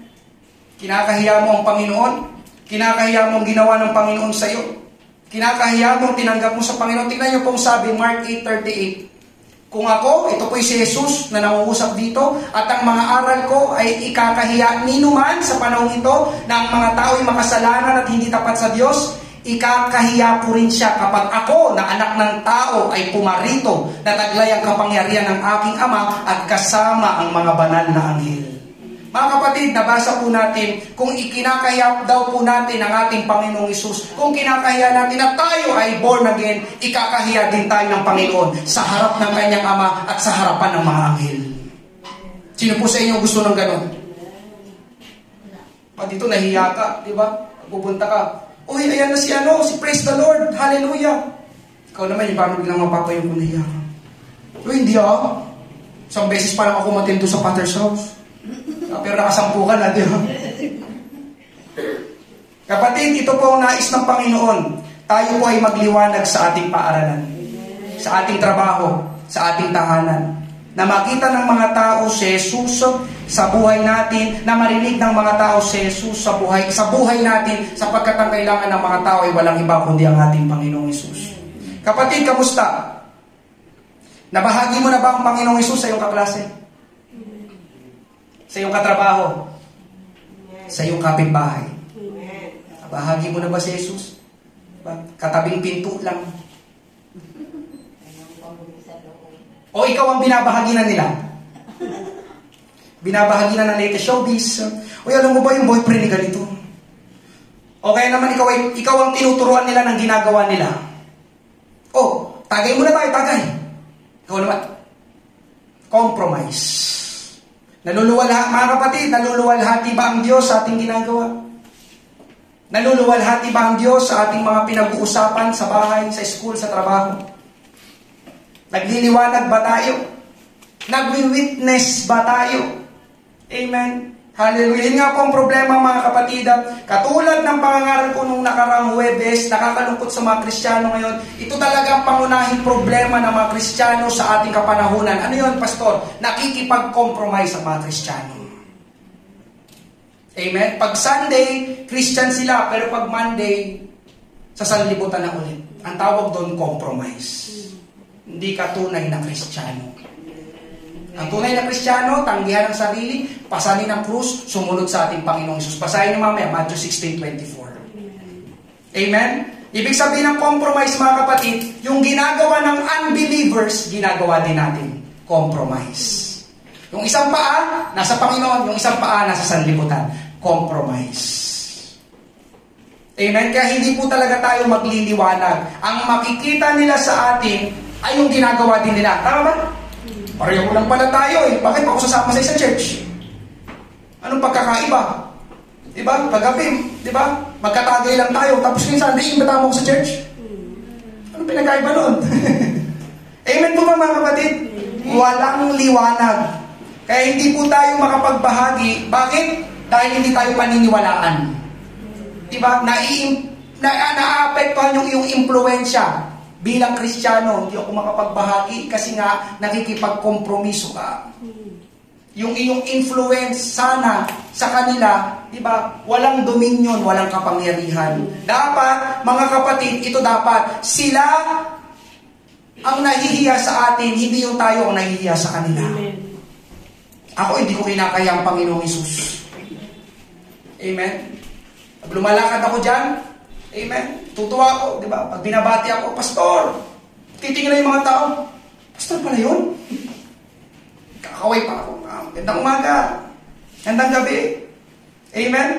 A: Kinakahiya mo ang Panginoon. Kinakahiya mo ang ginawa ng Panginoon sa iyo. Kinakahiya mo ang tinanggap mo sa Panginoon. Tingnan niyo pong sabi, Mark 8:38. Kung ako, ito po si Jesus na nangungusap dito, at ang mga aral ko ay ikakahiya ninuman sa panahon ito na ang mga tao ay makasalanan at hindi tapat sa Diyos, ikakahiya ko rin siya kapag ako na anak ng tao ay pumarito na taglay ang kapangyarihan ng aking Ama at kasama ang mga banal na anghel. Mga kapatid, nabasa po natin kung ikinakahiya daw po natin ang ating Panginoong Hesus. Kung kinakahiya natin na tayo ay born again, ikakahiya din tayo ng Panginoon sa harap ng kanyang Ama at sa harapan ng mga anghel. Sino po sa inyo gusto ng ganon? Pag dito nahiya ka, di ba? Pupunta ka, uy, ayan na si praise the Lord, hallelujah. Ikaw naman, yung parang biglang mapapayo kung nahiya ka. Uy, hindi isang beses pa lang ako matendo sa Potter's house. Pero nakasampu ka na, di ba? Kapatid, ito po ang nais ng Panginoon. Tayo po ay magliwanag sa ating paaralan, sa ating trabaho, sa ating tahanan. Na makita ng mga tao si Jesus sa buhay natin, na marinig ng mga tao si Jesus sa buhay natin, sapagkat ang kailangan ng mga tao ay walang iba kundi ang ating Panginoong Hesus. Kapatid, kamusta? Nabahagi mo na ba ang Panginoong Hesus sa iyong kaklase? Sa iyong katrabaho? Sa iyong kapitbahay? Nabahagi mo na ba si Jesus? Katabing pinto lang. O ikaw ang binabahagi na nila? Binabahagi na ng latest showbiz. O alam mo ba yung boyfriend ni ganito? O kaya naman ikaw ang tinuturuan nila ng ginagawa nila. O, tagay mo na tayo, tagay. Ikaw naman. Compromise. Mga kapatid, naluluwalhati ba ang Diyos sa ating ginagawa? Naluluwalhati ba ang Diyos sa ating mga pinag-uusapan sa bahay, sa school, sa trabaho? Nagliliwanag ba tayo? Nagwi-witness ba tayo? Amen. Hallelujah. Yun nga po ang problema, mga kapatid. Katulad ng pangangaral ko nung nakaraang Huwebes, nakakalungkot sa mga Kristiyano ngayon, ito talaga ang pangunahing problema ng mga Kristiyano sa ating kapanahunan. Ano yun, Pastor? Nakikipag-compromise ang mga Kristiyano. Amen? Pag Sunday, Christian sila, pero pag Monday, sa sanlibutan na ulit. Ang tawag doon, compromise. Hindi ka tunay na Kristiyano. Ang tunay na Kristiyano, tanggihan ang sarili, pasanin ang krus, sumunod sa ating Panginoong Hesus. Basahin niyo mamaya, Matthew 16:24. Amen? Ibig sabihin ng compromise, mga kapatid, yung ginagawa ng unbelievers, ginagawa din natin. Compromise. Yung isang paa, nasa Panginoon, yung isang paa, nasa sanlibutan. Compromise. Amen? Kaya hindi po talaga tayo magliliwanag. Ang makikita nila sa atin ay yung ginagawa din nila. Tama ba? Pareho lang pala tayo eh. Bakit ako sasama sa isang church? Anong pagkakaiba? Diba? Pag-gabi, diba? Magkatagay lang tayo. Tapos minsan, imbita mo ako sa church. Anong pinagkaiba nun? Amen po ba, mga kapatid? Walang liwanag. Kaya hindi po tayo makapagbahagi. Bakit? Dahil hindi tayo paniniwalaan. Diba? Na-aapektuhan yung iyong impluensya. Bilang Kristiyano, hindi ako makapagbahagi kasi nga nakikipagkompromiso ka. Yung iyong influence sana sa kanila, di ba? Walang dominion, walang kapangyarihan. Dapat, mga kapatid, ito dapat, sila ang nahihiya sa atin, hindi yung tayo ang nahihiya sa kanila. Ako, hindi ko kinakaya ang Panginoong Hesus. Amen? Pag lumalakad ako dyan, amen, tutuwa ako, di ba? Pag binabati ako, Pastor, titingnan yung mga tao, Pastor pala yun? Kakaway pa ako. Gandang umaga, gandang gabi. Amen?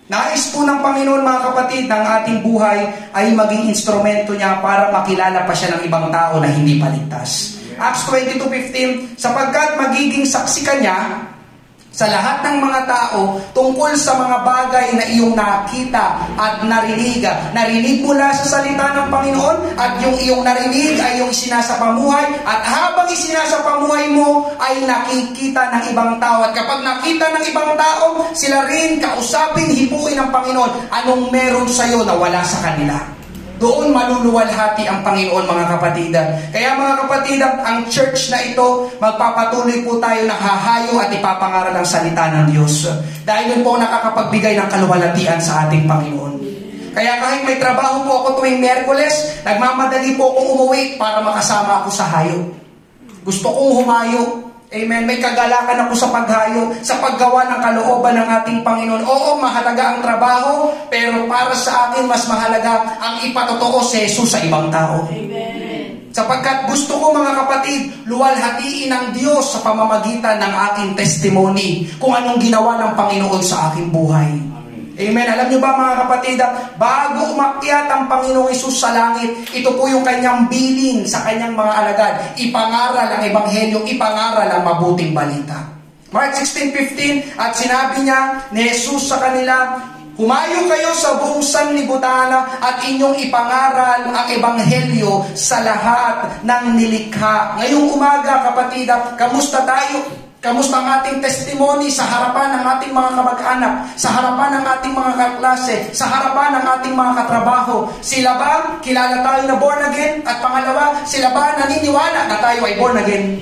A: Nais po ng Panginoon, mga kapatid, ng ating buhay ay maging instrumento niya para makilala pa siya ng ibang tao na hindi paligtas. Acts 22:15, sapagkat magiging saksi ka niya sa lahat ng mga tao tungkol sa mga bagay na iyong nakita at narinig. Narinig mula sa salita ng Panginoon at yung iyong narinig ay yung isinasapamuhay at habang isinasapamuhay mo ay nakikita ng ibang tao. At kapag nakita ng ibang tao, sila rin kausapin, hipuin ng Panginoon anong meron sa iyo na wala sa kanila. Doon maluluwalhati ang Panginoon, mga kapatid. Kaya mga kapatid, ang church na ito, magpapatuloy po tayo na hahayo at ipapangaral ang salita ng Diyos. Dahil yun po nakakapagbigay ng kaluwalhatian sa ating Panginoon. Kaya kahit may trabaho po ako tuwing Miyerkules, nagmamadali po akong umuwi para makasama ako sa hayo. Gusto kong humayo. Amen. May kagalakan ako sa paghayo, sa paggawa ng kalooban ng ating Panginoon. Oo, mahalaga ang trabaho, pero para sa akin, mas mahalaga ang ipatotoo si Jesus sa ibang tao.
B: Amen.
A: Sapagkat gusto ko, mga kapatid, luwalhatiin ng Diyos sa pamamagitan ng aking testimony kung anong ginawa ng Panginoon sa aking buhay. Amen. Alam niyo ba, mga kapatid, bago umakyat ang Panginoong Hesus sa langit, ito po yung kanyang bilin sa kanyang mga alagad. Ipangaral ang ebanghelyo, ipangaral ang mabuting balita. Mark 16:15, at sinabi niya ni Hesus sa kanila, humayo kayo sa buong sanlibutan at inyong ipangaral ang ebanghelyo sa lahat ng nilikha. Ngayong umaga, kapatid, kamusta tayo? Kamusta ang ating testimony sa harapan ng ating mga kamag-anak, sa harapan ng ating mga kaklase, sa harapan ng ating mga katrabaho? Sila ba kilala tayo na born again? At pangalawa, sila ba naniniwala na tayo ay born again?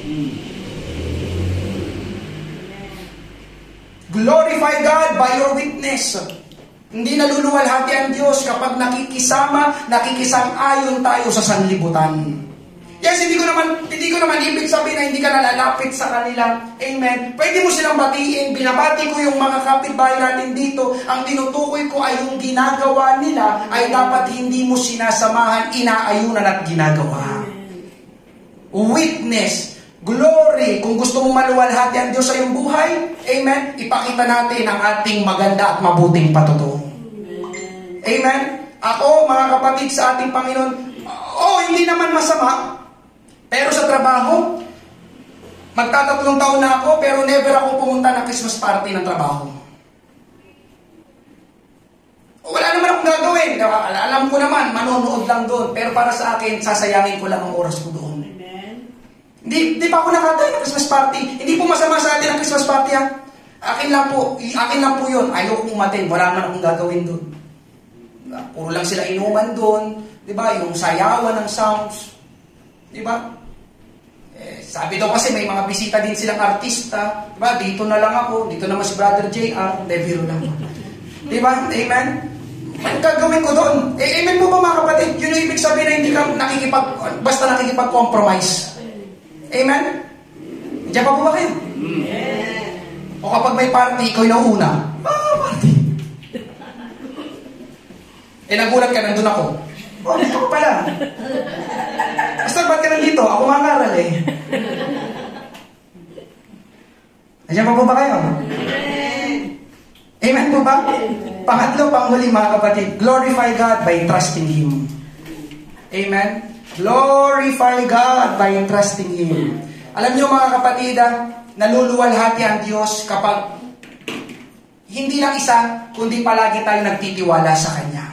A: Glorify God by your witness. Hindi naluluwalhati ang Diyos kapag nakikisang-ayon tayo sa sanlibutan. Yes, hindi ko naman ibig sabihin na hindi ka nalalapit sa kanila. Amen. Pwede mo silang batiin. Binabati ko yung mga kapitbahay natin dito. Ang tinutukoy ko ay yung ginagawa nila ay dapat hindi mo sinasamahan, inaayunan at ginagawa. Witness, glory. Kung gusto mong maluwalhati ang Diyos sa iyong buhay, amen, ipakita natin ang ating maganda at mabuting patutuo. Amen. Ako, mga kapatid sa ating Panginoon, hindi naman masama. Pero sa trabaho, magtatatlong taon na ako, pero never ako pumunta ng Christmas party ng trabaho. Wala naman akong gagawin. Alam ko naman, manonood lang doon. Pero para sa akin, sasayangin ko lang ang oras ko doon.
B: Amen.
A: Hindi pa ako nakatayo ng Christmas party. Hindi po masama sa atin ang Christmas party, ha? Akin lang po yun. Ayaw kong umatin. Wala naman akong gagawin doon. Puro lang sila inuman doon. Diba? Yung sayawan ng sounds. Diba? Sabi daw kasi may mga bisita din silang artista. Diba? Dito na lang ako. Dito naman si Brother JR. Deviro lang. Diba? Amen? Ang gagawin ko doon? Amen po ba, mga kapatid? Yun yung ibig sabihin na hindi ka basta nakikipag-compromise. Amen? Diyan pa po ba kayo? O kapag may party, ikaw yung nauna. Party. Nagulat ka, nandun ako. Dito ko pala. Basta ba't ka nandito? Ako mangaral eh. Nandiyan pa po ba kayo? Amen po ba? Pangatlo, panghuli, mga kapatid, glorify God by trusting Him. Amen? Glorify God by trusting Him. Alam niyo, mga kapatid, naluluwalhati ang Diyos kapag hindi lang isa, kundi palagi tayo nagtitiwala sa Kanya.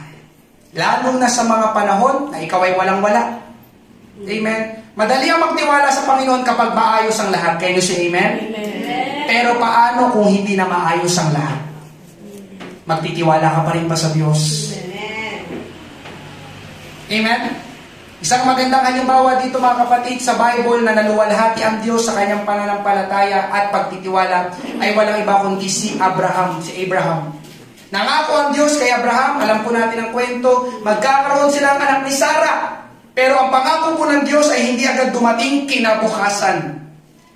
A: Lalo na sa mga panahon na ikaw ay walang-wala. Amen? Madali ang magtiwala sa Panginoon kapag maayos ang lahat. Kayo siya, amen?
B: Amen.
A: Pero paano kung hindi na maayos ang lahat? Magtitiwala ka pa rin ba sa Diyos?
B: Amen.
A: Amen? Isang magandang halimbawa dito, mga kapatid, sa Bible na naluwalhati ang Diyos sa kanyang pananampalataya at pagtitiwala ay walang iba kundi si Abraham. Nangako ang Diyos kay Abraham, alam po natin ang kwento, magkakaroon sila ng anak ni Sarah. Pero ang pangako po ng Diyos ay hindi agad dumating kinabukasan.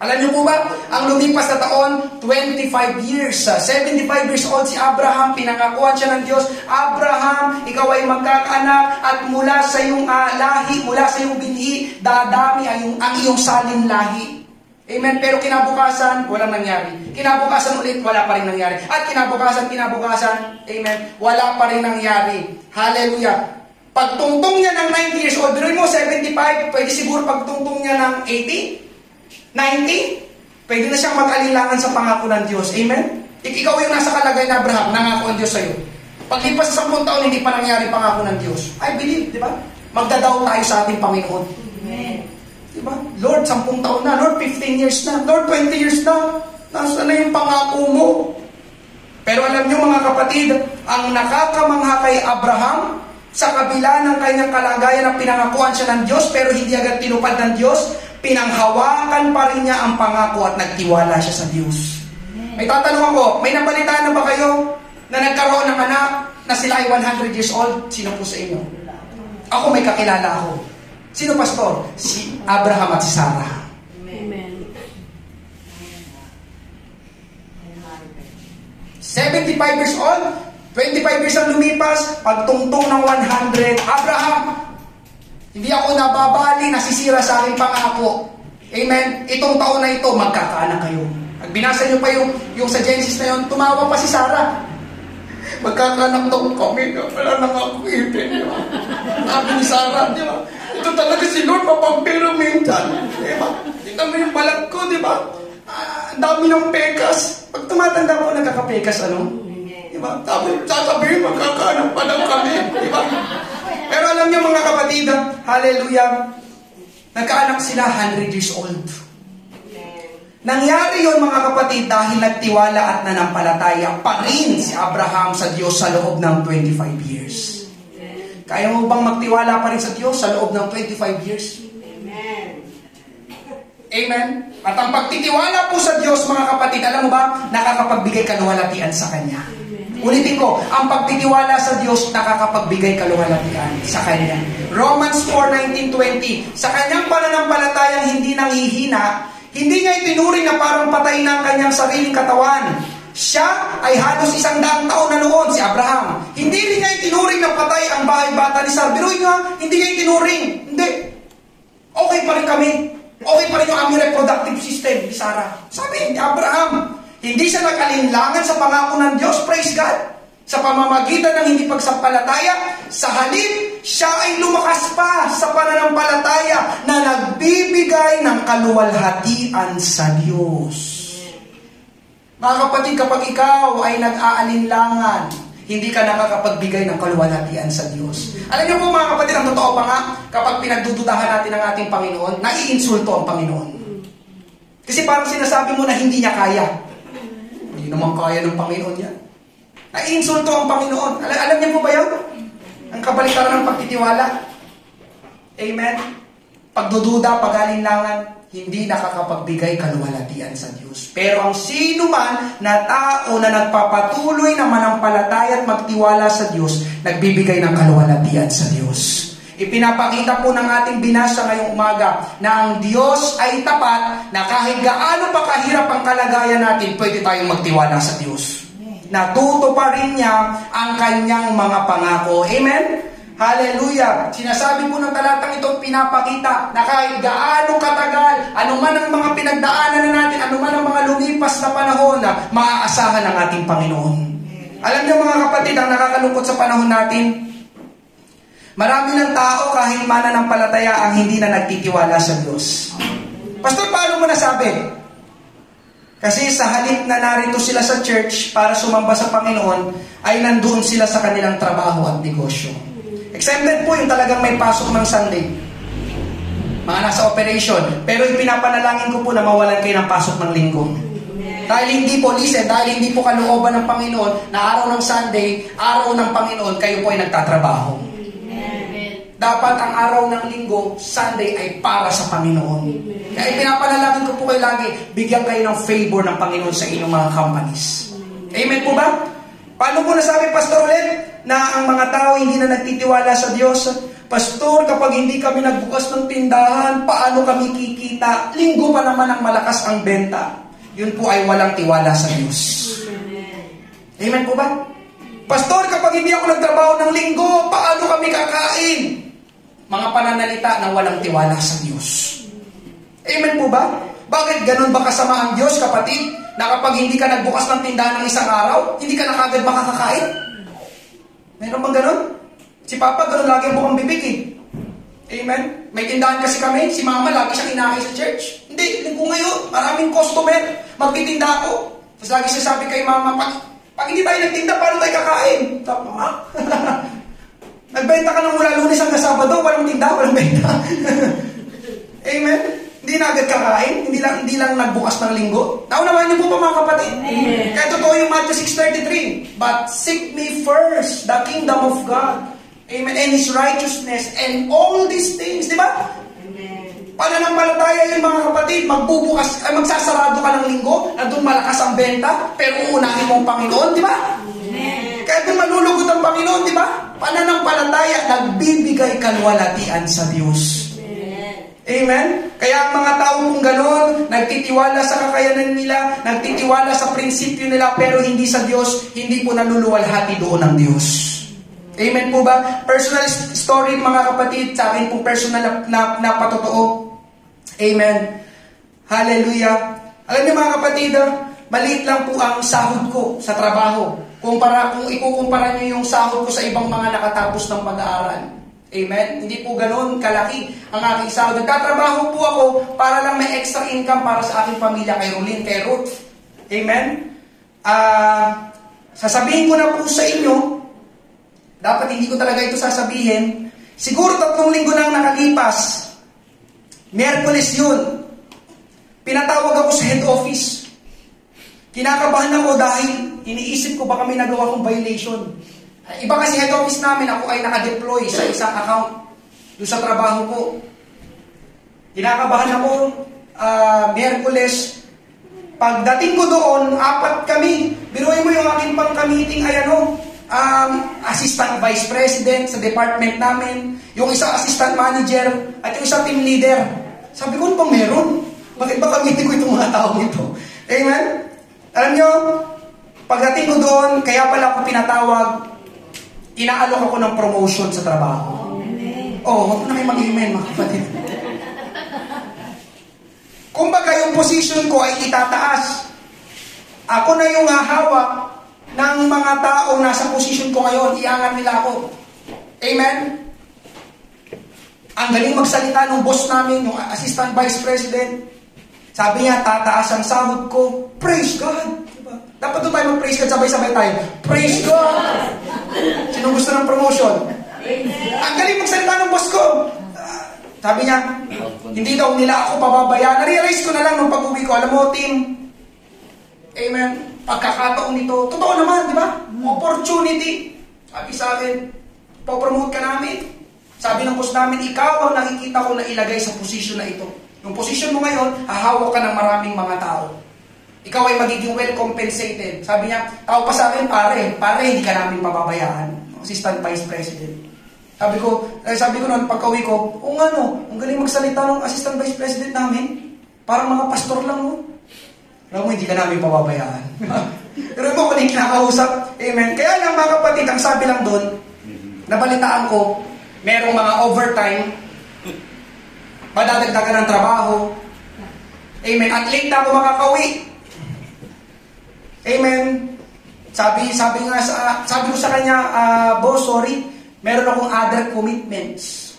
A: Alam niyo po ba, ang lumipas na taon, 25 years. 75 years old si Abraham, pinangakuan siya ng Diyos, Abraham, ikaw ay magkakaanak at mula sa iyong lahi, mula sa iyong binhi, dadami ang iyong salin lahi. Amen. Pero kinabukasan, walang nangyari. Kinabukasan ulit, wala pa rin nangyari. At kinabukasan, amen, wala pa rin nangyari. Hallelujah. Pagtungtong niya ng 90 years old, biruin mo, 75, pwede siguro pagtungtong niya ng 80? 90, pwede na siyang mag-alinlangan sa pangako ng Diyos. Amen? Ikaw yung nasa kalagay na Abraham, nangako ang Diyos sa'yo. Paglipas sa 10 taon, hindi pa nangyari pangako ng Diyos. I believe, di ba? Magdadaw tayo sa ating Panginoon.
B: Amen.
A: Di ba? Lord, 10 taon na. Lord, 15 years na. Lord, 20 years na. Nasaan na yung pangako mo? Pero alam niyo mga kapatid, ang nakakamangha kay Abraham, sa kabila ng kanyang kalagayan na pinangakuan siya ng Diyos, pero hindi agad tinupad ng Diyos, pinanghawakan pa rin niya ang pangako at nagtiwala siya sa Diyos. May tatanong ako, may nabalitaan na ba kayo na nagkaroon ng anak na sila ay 100 years old? Sino po sa inyo? Ako may kakilala ako. Sino pastor? Si Abraham at si Sarah.
B: Amen.
A: 75 years old, 25 years ang lumipas, pagtungtong ng 100, Abraham, hindi ako nababali, nasisira sa aking pangako. Amen? Itong taon na ito, magkakaanak kayo. Pag binasa niyo pa yung sa Genesis na yun, tumawa pa si Sarah. Magkakaanak daw kami, wala nang ako ipin. Sabi ni Sarah, di ba? Ito talaga si Lord, papampiro minsan. Di ba? Tingnan mo yung balat ko, di ba? Ang dami ng pekas. Pag tumatanda po, nagkakapekas, ano? Diba? Sasabihin, magkakaanak pa lang kami. Diba? Pero alam niyo mga kapatid, hallelujah, nagkaanak sila 100 years old. Nangyari yon mga kapatid dahil nagtiwala at nanampalataya pa rin si Abraham sa Diyos sa loob ng 25 years. Kaya mo bang magtiwala pa rin sa Diyos sa loob ng 25 years?
B: Amen.
A: Amen? At ang pagtitiwala po sa Diyos mga kapatid, alam mo ba, nakakapagbigay kaluwalhatian sa Kanya. Ulitin ko, ang pagtitiwala sa Diyos nakakapagbigay kaluwalhatian sa Kanya. Romans 4:19-20, sa Kanyang pananampalatayang hindi nanghihina, hindi niya itinuring na parang patay na ang Kanyang sariling katawan. Siya ay halos 100 taon na noon, si Abraham. Hindi rin niya itinuring na patay ang bahay bata ni Sarah. Biruin niyo, hindi niya itinuring. Hindi. Okay pa rin kami. Okay pa rin yung aming reproductive system ni Sarah. Sabi ni Abraham, hindi siya nakalinlangan sa pangako ng Diyos, praise God. Sa pamamagitan ng hindi pagsampalataya, sa halip, siya ay lumakas pa sa pananampalataya na nagbibigay ng kaluwalhatian sa Diyos. Mga kapatid, kapag ikaw ay nag-aalinlangan, hindi ka nakakapagbigay ng kaluwalhatian sa Diyos. Alam niyo po mga kapatid, ang totoo pa nga, kapag pinagdududahan natin ang ating Panginoon, naiinsulto ang Panginoon. Kasi parang sinasabi mo na hindi niya kaya. Hindi naman kaya ng Panginoon yan. Naiinsulto ang Panginoon. Alam niyo po ba yun? Ang kabaliktaran ng pagtitiwala. Amen? Pagdududa, pag-alinlangan, hindi nakakapagbigay kaluwalhatian sa Diyos. Pero ang sino man na tao na nagpapatuloy na manampalataya at magtiwala sa Diyos, nagbibigay ng kaluwalhatian sa Diyos. Ipinapakita po ng ating binasa ngayong umaga na ang Diyos ay tapat, na kahit gaano pa kahirap ang kalagayan natin, pwede tayong magtiwala sa Diyos. Natuto pa rin niya ang kanyang mga pangako. Amen? Hallelujah! Sinasabi po ng talatang ito, pinapakita na kahit gaano katagal, anuman ang mga pinagdaanan na natin, anuman ang mga lumipas na panahon, na maaasahan ng ating Panginoon. Alam niyo mga kapatid, ang nakakalungkot sa panahon natin, marami ng tao kahit mananampalataya ang hindi na nagtitiwala sa Diyos. Pastor, paano mo nasabi? Kasi sa halip na narito sila sa church para sumamba sa Panginoon, ay nandoon sila sa kanilang trabaho at negosyo. Exempted po yung talagang may pasok ng Sunday. Mga nasa operation. Pero ipinapanalangin ko po na mawalan kayo ng pasok ng linggo. Dahil hindi po, dahil hindi po kalooban ng Panginoon na araw ng Sunday, araw ng Panginoon, kayo po ay nagtatrabaho. Dapat ang araw ng linggo, Sunday, ay para sa Panginoon. Kaya ipinapanalangin ko po kayo lagi, bigyan kayo ng favor ng Panginoon sa inyong mga companies. Amen po ba? Paano po nasabi, Pastor ulit, na ang mga tao hindi na nagtitiwala sa Diyos? Pastor, kapag hindi kami nagbukas ng tindahan, paano kami kikita? Linggo pa naman ang malakas ang benta. Yun po ay walang tiwala sa Diyos. Amen po ba? Pastor, kapag hindi ako nagtrabaho ng linggo, paano kami kakain? Mga pananalita na walang tiwala sa Diyos. Amen po ba? Bakit ganun ba kasama ang Diyos, kapatid? Na kapag hindi ka nagbukas ng tindahan ng isang araw, hindi ka na kagad makakakain? Meron bang ganun? Si Papa, ganun lagi ang bukang bibig eh. Amen? May tindahan kasi kami, si Mama lagi siyang inaakay sa church. Hindi, linggo ngayon, maraming customer, magtitinda ako. Tapos lagi siya sabi kay Mama, pag hindi tayo nagtinda, paano tayo kakain? Sabi, Mama, nagbenta ka ng mula Lunes hanggang Sabado, walang tinda, walang benta. Amen? Hindi na agad kakain, hindi lang nagbukas ng linggo. Naunawahan niyo po pa mga kapatid.
B: Amen.
A: Kaya totoo yung Matthew 6:33. But seek me first, the kingdom of God. Amen. And His righteousness and all these things. Di ba?
B: Amen.
A: Pananampalataya yung mga kapatid. Magsasarado ka ng linggo na doon malakas ang benta, pero uunahin mo ang Panginoon. Di ba?
B: Amen.
A: Kaya doon malulugod ang Panginoon. Di ba? Pananampalataya, nagbibigay kalwalatian sa Diyos. Amen? Kaya ang mga tao kung gano'n, nagtitiwala sa kakayanan nila, nagtitiwala sa prinsipyo nila, pero hindi sa Diyos, hindi po naluluwalhati doon ang Diyos. Amen po ba? Personal story mga kapatid, sa akin pong personal na patotoo. Amen. Hallelujah. Alam niyo mga kapatid, maliit lang po ang sahod ko sa trabaho. Kung ikukumpara niyo yung sahod ko sa ibang mga nakatapos ng pag-aaral. Amen? Hindi po ganoon kalaki ang aking sahod. Nagtatrabaho po ako para lang may extra income para sa aking pamilya, kay Rolyn, kay Ruth. Amen? Sasabihin ko na po sa inyo, dapat hindi ko talaga ito sasabihin, siguro 3 linggo nang nakalipas, Miyerkules yun, pinatawag ako sa head office. Kinakabahan ako dahil iniisip ko baka may nagawa kong violation. Iba kasi head office namin, ako ay naka-deploy sa isang account doon sa trabaho ko. Kinakabahan ako, Miyerkules. Pagdating ko doon, 4 kami. Biruin mo yung aking pang-meeting ay assistant vice president sa department namin, yung isang assistant manager, at yung isang team leader. Sabi ko, ano bang meron? Bakit ba kamitin ko itong mga tao nito? Amen? Alam nyo, pagdating ko doon, kaya pala ako pinatawag, inaalok ako ng promotion sa trabaho. Huwag na kayo mag-amen, mga kapatid. Kumbaga, yung position ko ay itataas. Ako na yung hahawak ng mga taong nasa position ko ngayon. Iangat nila ako. Amen? Ang galing magsalita ng boss namin, yung assistant vice president. Sabi niya, tataas ang sahod ko. Praise God! Diba? Dapat doon tayo mag-praise God, sabay-sabay tayo. Praise God! Sino gusto ng promotion? Ang galing magsalita ng boss ko. Sabi niya, hindi daw nila ako pababayaan. Na-realize ko na lang nung pag-uwi ko. Alam mo, team, amen, pagkakataon nito, totoo naman, di ba? Opportunity. Sabi sa akin, popromote ka namin. Sabi ng boss namin, ikaw ang nakikita ko na ilagay sa posisyon na ito. Yung posisyon mo ngayon, hahawak ka ng maraming mga tao. Ikaw ay magiging well compensated. Sabi niya, tao pa sa akin, pare, hindi ka namin pababayaan. Assistant Vice President. Sabi ko noon, pagka-uwi ko, ang galing magsalita ng Assistant Vice President namin. Parang mga pastor lang, no? Alam mo, hindi ka namin pababayaan. Pero mo kung hindi kinakausap, amen. Kaya lang mga kapatid, ang sabi lang doon, nabalitaan ko, merong mga overtime, madadagdagan ng trabaho, amen. At late na ako makakauwi. Amen. Sabi ko sa kanya, boss, sorry, meron akong other commitments.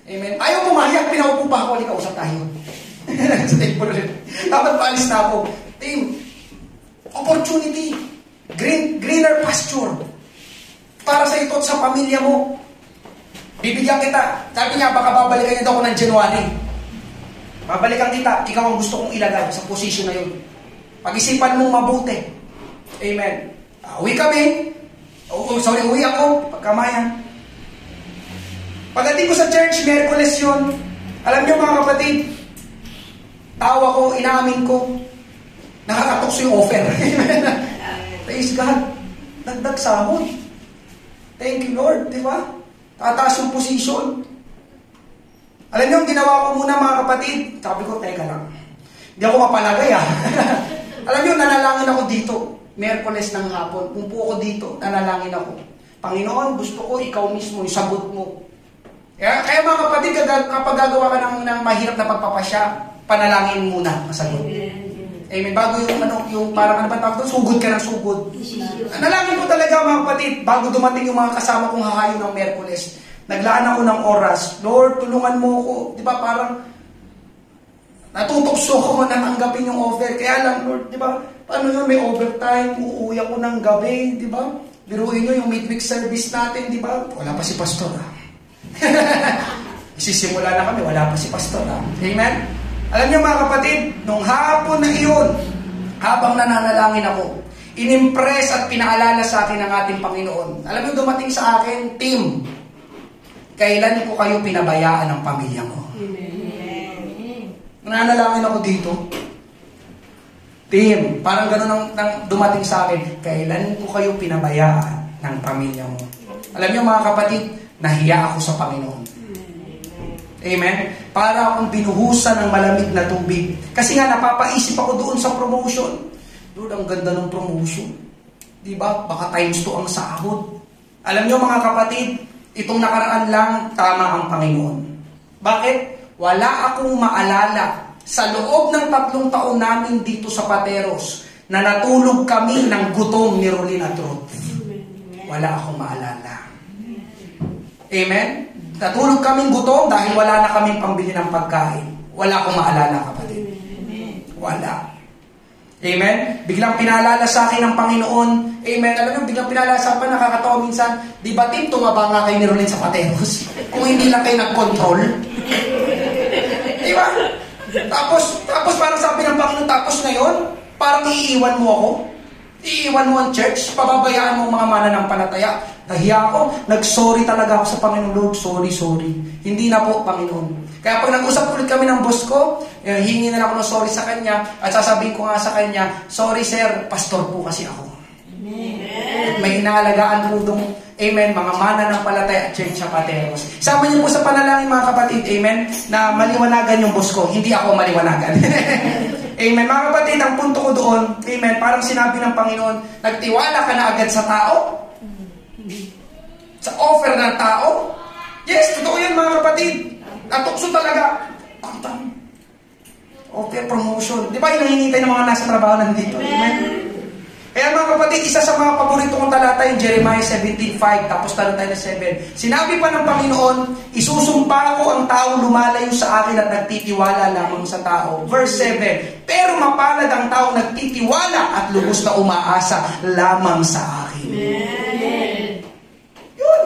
A: Amen. Ayaw pumayag, pinaupo pa ako, kausap tayo. Sa table ulit. Dapat paalis na ako. Team, opportunity, greener pasture, para sa ito at sa pamilya mo. Bibigyan kita. Sabi niya, baka babalikan niya daw ako ng January. Babalikan kita, ikaw ang gusto kong ilagay sa position na yun. Pag-isipan mong mabuti. Amen. Uwi kami. Uwi ako. Pagkamayan. Pagdating ko sa church, Miyerkules yun. Alam niyo mga kapatid, tawa ko, inamin ko, nakakatukso yung offer. Praise God. Nagdag sahod. Thank you, Lord. Di ba? Tataas yung position. Alam niyo, ang ginawa ko muna mga kapatid, sabi ko, teka lang. Hindi ako mapalagay Alam niyo, nanalangin ako dito. Miyerkules ng hapon. Umpo ako dito, nanalangin ako. Panginoon, gusto ko ikaw mismo, yung sagot mo. Kaya mga kapatid, kapag gagawa ka ng mahirap na pagpapasya, panalangin muna, masagot. Amen. Bago yung parang ano ba tawag doon? Sugod ka ng sugod. Nalangin ko talaga mga kapatid, bago dumating yung mga kasama kong hahayo ng Miyerkules, naglaan ako ng oras. Lord, tulungan mo ako. Di ba parang natutokso ko na tanggapin yung offer. Kaya lang, Lord, di ba, paano yun, may overtime, uuwi ako ng gabi, di ba? Biruin nyo yung midweek service natin, di ba? Wala pa si pastor, Isisimula na kami, wala pa si pastor, Amen? Alam niyo mga kapatid, nung hapon na iyon, habang nananalangin ako, inimpress at pinaalala sa akin ng ating Panginoon. Alam niyo, dumating sa akin, team, kailan ko kayo pinabayaan ng pamilya mo? Nananalangin ako dito. Team, parang gano'n ang dumating sa akin, kailan ko kayo pinabayaan ng pamilya mo? Alam niyo mga kapatid, nahiya ako sa Panginoon. Amen? Para akong binuhusan ng malamig na tubig. Kasi nga napapaisip ako doon sa promotion. Lord, ang ganda ng promotion. Diba? Baka times 2 ang sahod. Alam niyo mga kapatid, itong nakaraan lang, tama ang Panginoon. Bakit? Wala akong maalala sa loob ng 3 taon namin dito sa Pateros na natulog kami ng gutom ni Rolin at Ruth. Wala akong maalala. Amen? Natulog kaming gutom dahil wala na kaming pambili ng pagkain. Wala akong maalala, kapatid. Wala. Amen? Biglang pinaalala sa akin ng Panginoon. Amen? Alam mo, biglang pinaalala sa akin, nakakatawa minsan, di ba Tim, tumaba nga kayo ni Rolin sa Pateros? Kung hindi lang kayo nag-control. Di ba? Tapos parang sabi ng Panginoon, tapos ngayon, parang iiwan mo ako. Iiwan mo ang church, pababayaan mo ang mga mananampalataya. Nahiya ako, nag-sorry talaga ako sa Panginoon. Lord, sorry. Hindi na po, Panginoon. Kaya pag nag-usap ulit kami ng boss ko, hingi na ako ng sorry sa kanya, at sasabihin ko nga sa kanya, sorry sir, pastor po kasi ako. Amen. May inaalagaan po doon, amen, mga mananampalataya at church sa Pateros. Sama niyo po sa panalangin mga kapatid, amen, na maliwanagan yung boss ko, hindi ako maliwanagan. Amen. Mga kapatid, ang punto ko doon, amen, parang sinabi ng Panginoon, nagtiwala ka na agad sa tao? Sa offer ng tao? Yes, totoo yan mga kapatid. Natukso talaga. Offer, promotion. Di ba yung hinihintay ng mga nasa trabaho nandito? Amen. Kaya mga kapatid, isa sa mga paborito kong talata yung Jeremiah 17:5, tapos talo tayo na 7. Sinabi pa ng Panginoon, isusumpa ko ang taong lumalayo sa akin at nagtitiwala lamang sa tao. Verse 7, pero mapalad ang taong nagtitiwala at lubos na umaasa lamang sa akin. Amen. Yun.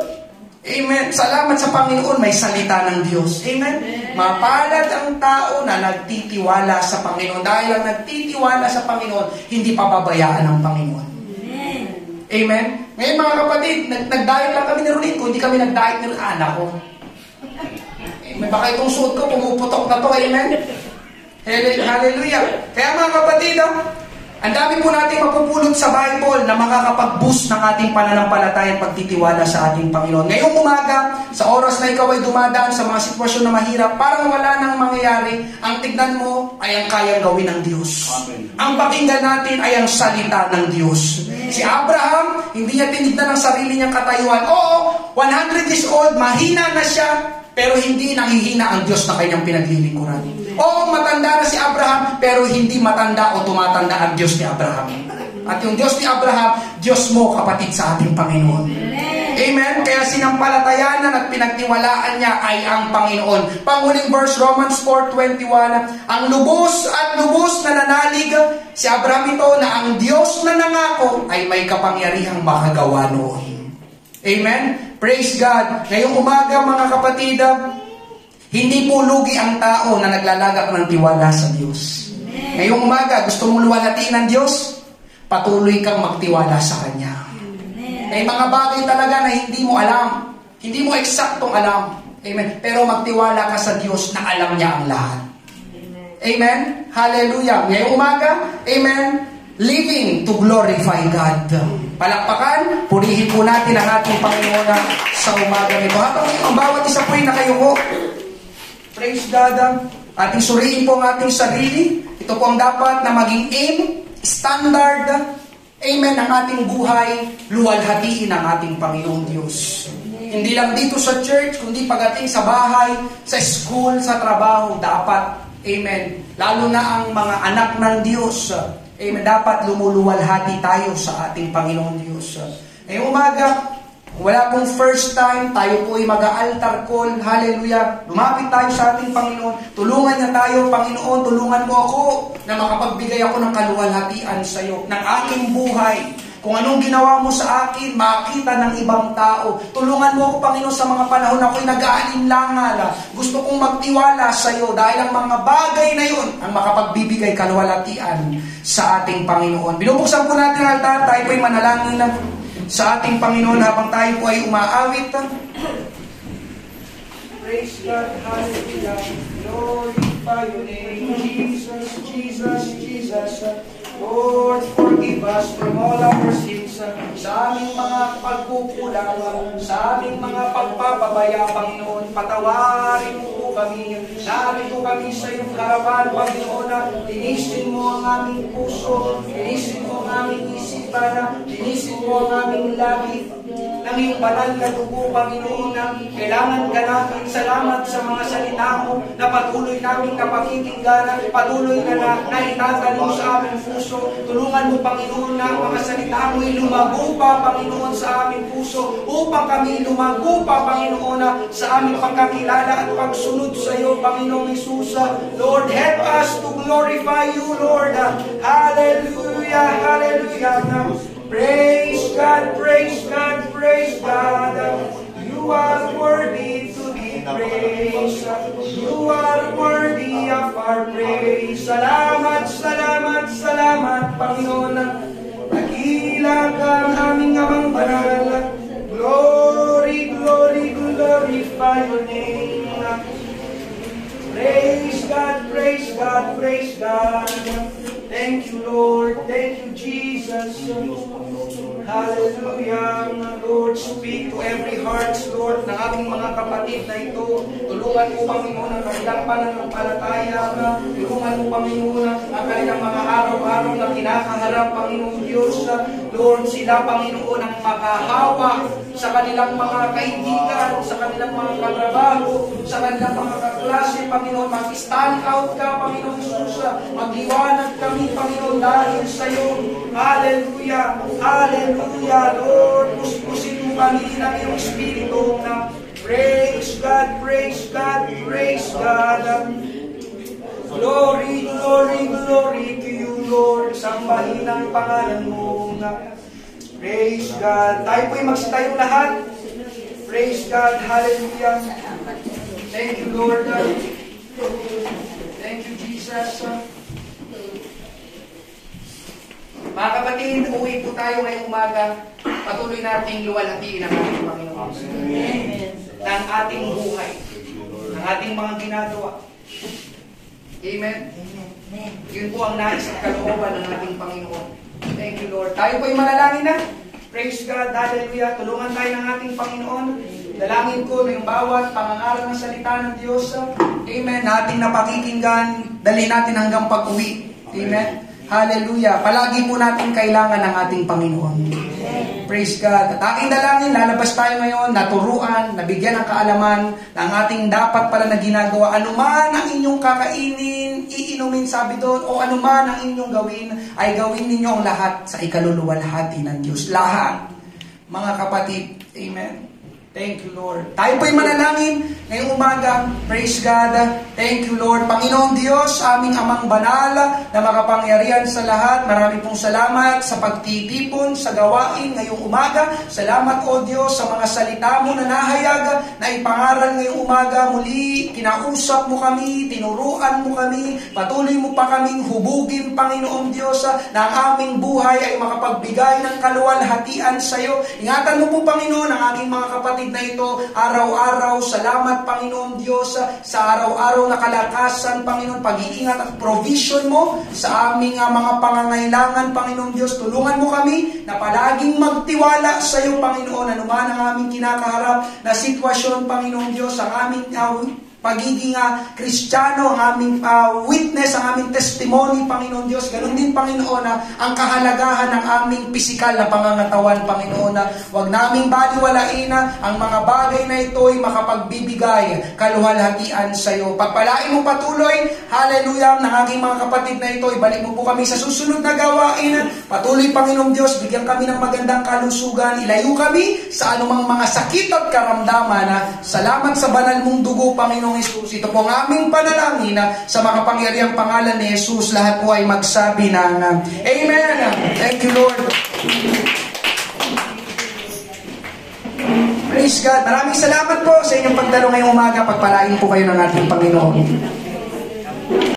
A: Amen. Salamat sa Panginoon, may salita ng Diyos. Amen. Mapalad ang tao na nagtitiwala sa Panginoon. Dahil ang nagtitiwala sa Panginoon, hindi pababayaan ng Panginoon. Amen. Amen. Ngayon mga kapatid, nag-diet lang kami ni Rolin. Kung hindi kami nag-diet ni anak ko. Amen. Baka itong suot ko, pumuputok na to. Amen. Hallelujah. Kaya mga kapatid, ang dami po natin mapupulot sa Bible na makakapag-boost ng ating pananampalataya at pagtitiwala sa ating Panginoon. Ngayong umaga, sa oras na ikaw ay dumadaan sa mga sitwasyon na mahirap, parang wala nang mangyayari, ang tignan mo ay ang kayang gawin ng Diyos. Amen. Ang pakinggan natin ay ang salita ng Diyos. Amen. Si Abraham, hindi niya tinignan ang sarili niyang katayuan. Oo, 100 years old, mahina na siya, pero hindi nangihina ang Diyos na kanyang pinaglilingkuran. Oo, matanda na si Abraham, pero hindi matanda o tumatanda ang Diyos ni Abraham. At yung Diyos ni Abraham, Diyos mo, kapatid, sa ating Panginoon. Amen? Kaya sinampalatayanan at pinagtiwalaan niya ay ang Panginoon. Panghuling verse, Romans 4:21, ang lubos at lubos na nanalig si Abraham ito na ang Diyos na nangako ay may kapangyarihang makagawa noon. Amen? Praise God. Ngayong umaga, mga kapatid, hindi po lugi ang tao na naglalagak ng tiwala sa Diyos. Amen. Ngayong umaga, gusto mong luwalhatiin ng Diyos? Patuloy kang magtiwala sa Kanya. Amen. May mga bagay talaga na hindi mo alam. Hindi mo eksaktong alam. Amen. Pero magtiwala ka sa Diyos na alam niya ang lahat. Amen. Amen. Hallelujah. Ngayong umaga, amen, living to glorify God. Palakpakan, purihin po natin ang ating Panginoon sa umaga nito. Habang ang bawat isa po ay nakayuko, praise God, ating suriin po ang ating sarili. Ito po ang dapat na maging aim, standard, amen, ang ating buhay, luwalhatiin ang ating Panginoong Diyos. Hindi lang dito sa church, kundi pagdating sa bahay, sa school, sa trabaho, dapat, amen, lalo na ang mga anak ng Diyos, amen, dapat lumuluwalhati tayo sa ating Panginoong Diyos. Ngayong umaga, wala pong first time, tayo po ay mag-altar call, hallelujah, lumapit tayo sa ating Panginoon, tulungan niya tayo, Panginoon, tulungan mo ako na makapagbigay ako ng kaluwalhatian sa iyo, ng aking buhay. Kung anong ginawa mo sa akin, makita ng ibang tao. Tulungan mo ako, Panginoon, sa mga panahon ako'y nag-aalinlangan. Gusto kong magtiwala sa iyo dahil ang mga bagay na yun ang makapagbibigay kaluwalhatian sa ating Panginoon. Binubuksan po natin ang altar, tayo po'y manalangin sa ating Panginoon habang tayo po ay umaawit. Praise God, hallelujah, glorify your name, Jesus, Jesus, Jesus. Lord, forgive us from all our sins, sa aming mga pagkukulang, sa aming mga pagpapabaya, Panginoon. Patawarin mo po kami. Narito kami sa iyong harapan, Panginoon. Linisin mo ang aming puso, linisin mo ang aming isipan, linisin mo ang aming labi ng iyong banal na dugo, Panginoon. Kailangan ka namin. Salamat sa mga salita mo na patuloy namin napakikinggan, patuloy na naitatanim sa aming puso. Tulungan mo, Panginoon, na ang mga salita mo ay lumago pa, Panginoon, sa aming puso upang kami lumago pa, Panginoon, sa aming pagkakilala at pagsunod sa iyo, Panginoong Jesus. Lord, help us to glorify you, Lord. Hallelujah, hallelujah. Praise God, praise God, praise God. You are worthy to be praised. You are worthy of our praise. Salamat, salamat, salamat, Panginoon. Dakila ka ang aming amang banal. Glory, glory, glorify your name. Praise God, praise God, praise God. Thank you, Lord. Thank you, Jesus. Hallelujah. Lord, speak to every heart, Lord, ng aking mga kapatid na ito. Tulungan mo, Panginoon, ang kanilang pananampalataya. Tulungan mo, Panginoon, ang kanilang mga araw-araw na kinakaharap, Panginoon Diyos. Lord, sila, Panginoon, ang makahawa sa kanilang mga kaibigan, sa kanilang mga katrabaho, sa kanilang mga kaklase, Panginoon. Mag-stand out ka, Panginoon Jesus. Magliwanag kami, Panginoon, dahil sa iyo. Hallelujah. Hallelujah, Lord. Puspusin mo kami ng iyong Espiritu na praise God, praise God, praise God. Glory, glory, glory to you, Lord. Sambahin ang pangalan mo na praise God. Tayo po'y magsitayong lahat. Praise God, hallelujah. Thank you, Lord. Thank you, Jesus. Mga kapatid, uwi po tayo ngayong umaga. Patuloy nating luwalhatiin ang ating Panginoon. Ng ating buhay. Ng ating mga ginagawa. Amen? Yun po ang nais at kalooban ng ating Panginoon. Thank you, Lord. Tayo po'y manalangin na. Praise God, hallelujah. Tulungan tayo ng ating Panginoon. Dalangin ko na yung bawat pangangaral ng salita ng Diyos. Amen. Na ating napakikinggan, dalhin natin hanggang pag-uwi. Amen. Hallelujah. Palagi po natin kailangan ng ating Panginoon. Praise God. At aking dalangin, lalabas tayo ngayon, naturuan, nabigyan ng kaalaman ng ating dapat pala na ginagawa. Anuman ang inyong kakainin, iinumin, sabi doon, o anuman ang inyong gawin, ay gawin ninyo ang lahat sa ikaluluwalhati ng Diyos. Lahat. Mga kapatid. Amen. Thank you, Lord. Tayo po'y manalangin ngayong umaga. Praise God. Thank you, Lord. Panginoong Diyos, aming amang banal na makapangyarihan sa lahat. Maraming pong salamat sa pagtitipon, sa gawain ngayong umaga. Salamat, O Diyos, sa mga salita mo na nahayag na ipangaral ngayong umaga. Muli, kinausap mo kami, tinuruan mo kami, patuloy mo pa kaming hubugin, Panginoong Diyos, na ang aming buhay ay makapagbigay ng kaluwalhatian sa iyo. Ingatan mo po, Panginoon, ang aking mga kapatid kapatid na ito araw-araw. Salamat, Panginoon Diyos, sa araw-araw na kalakasan, Panginoon, pag-iingat at provision mo sa aming mga pangangailangan, Panginoon Diyos. Tulungan mo kami na palaging magtiwala sa iyo, Panginoon, anuman ang aming kinakaharap na sitwasyon, Panginoon Diyos, ang aming pagiging Kristiyano, ang aming witness, ang aming testimony, Panginoon Diyos. Ganun din, Panginoon, ang kahalagahan ng aming pisikal na pangangatawan, Panginoon. Huwag naming baliwalain ang mga bagay na ito ay makapagbibigay kaluhalhatian sa iyo. Pagpalain mo patuloy, hallelujah, ng aking mga kapatid na ito. Ibalik mo po kami sa susunod na gawain. Patuloy, Panginoon Diyos, bigyan kami ng magandang kalusugan. Ilayo kami sa anumang mga sakit at karamdaman. Salamat sa banal mong dugo, Panginoon Jesus. Ito po ang aming panalangin sa makapangyarihang pangalan ni Jesus. Lahat po ay magsabi ng Amen. Thank you, Lord. Praise God. Maraming salamat po sa inyong pagdalo ngayong umaga. Pagpalain po kayo ng ating Panginoon.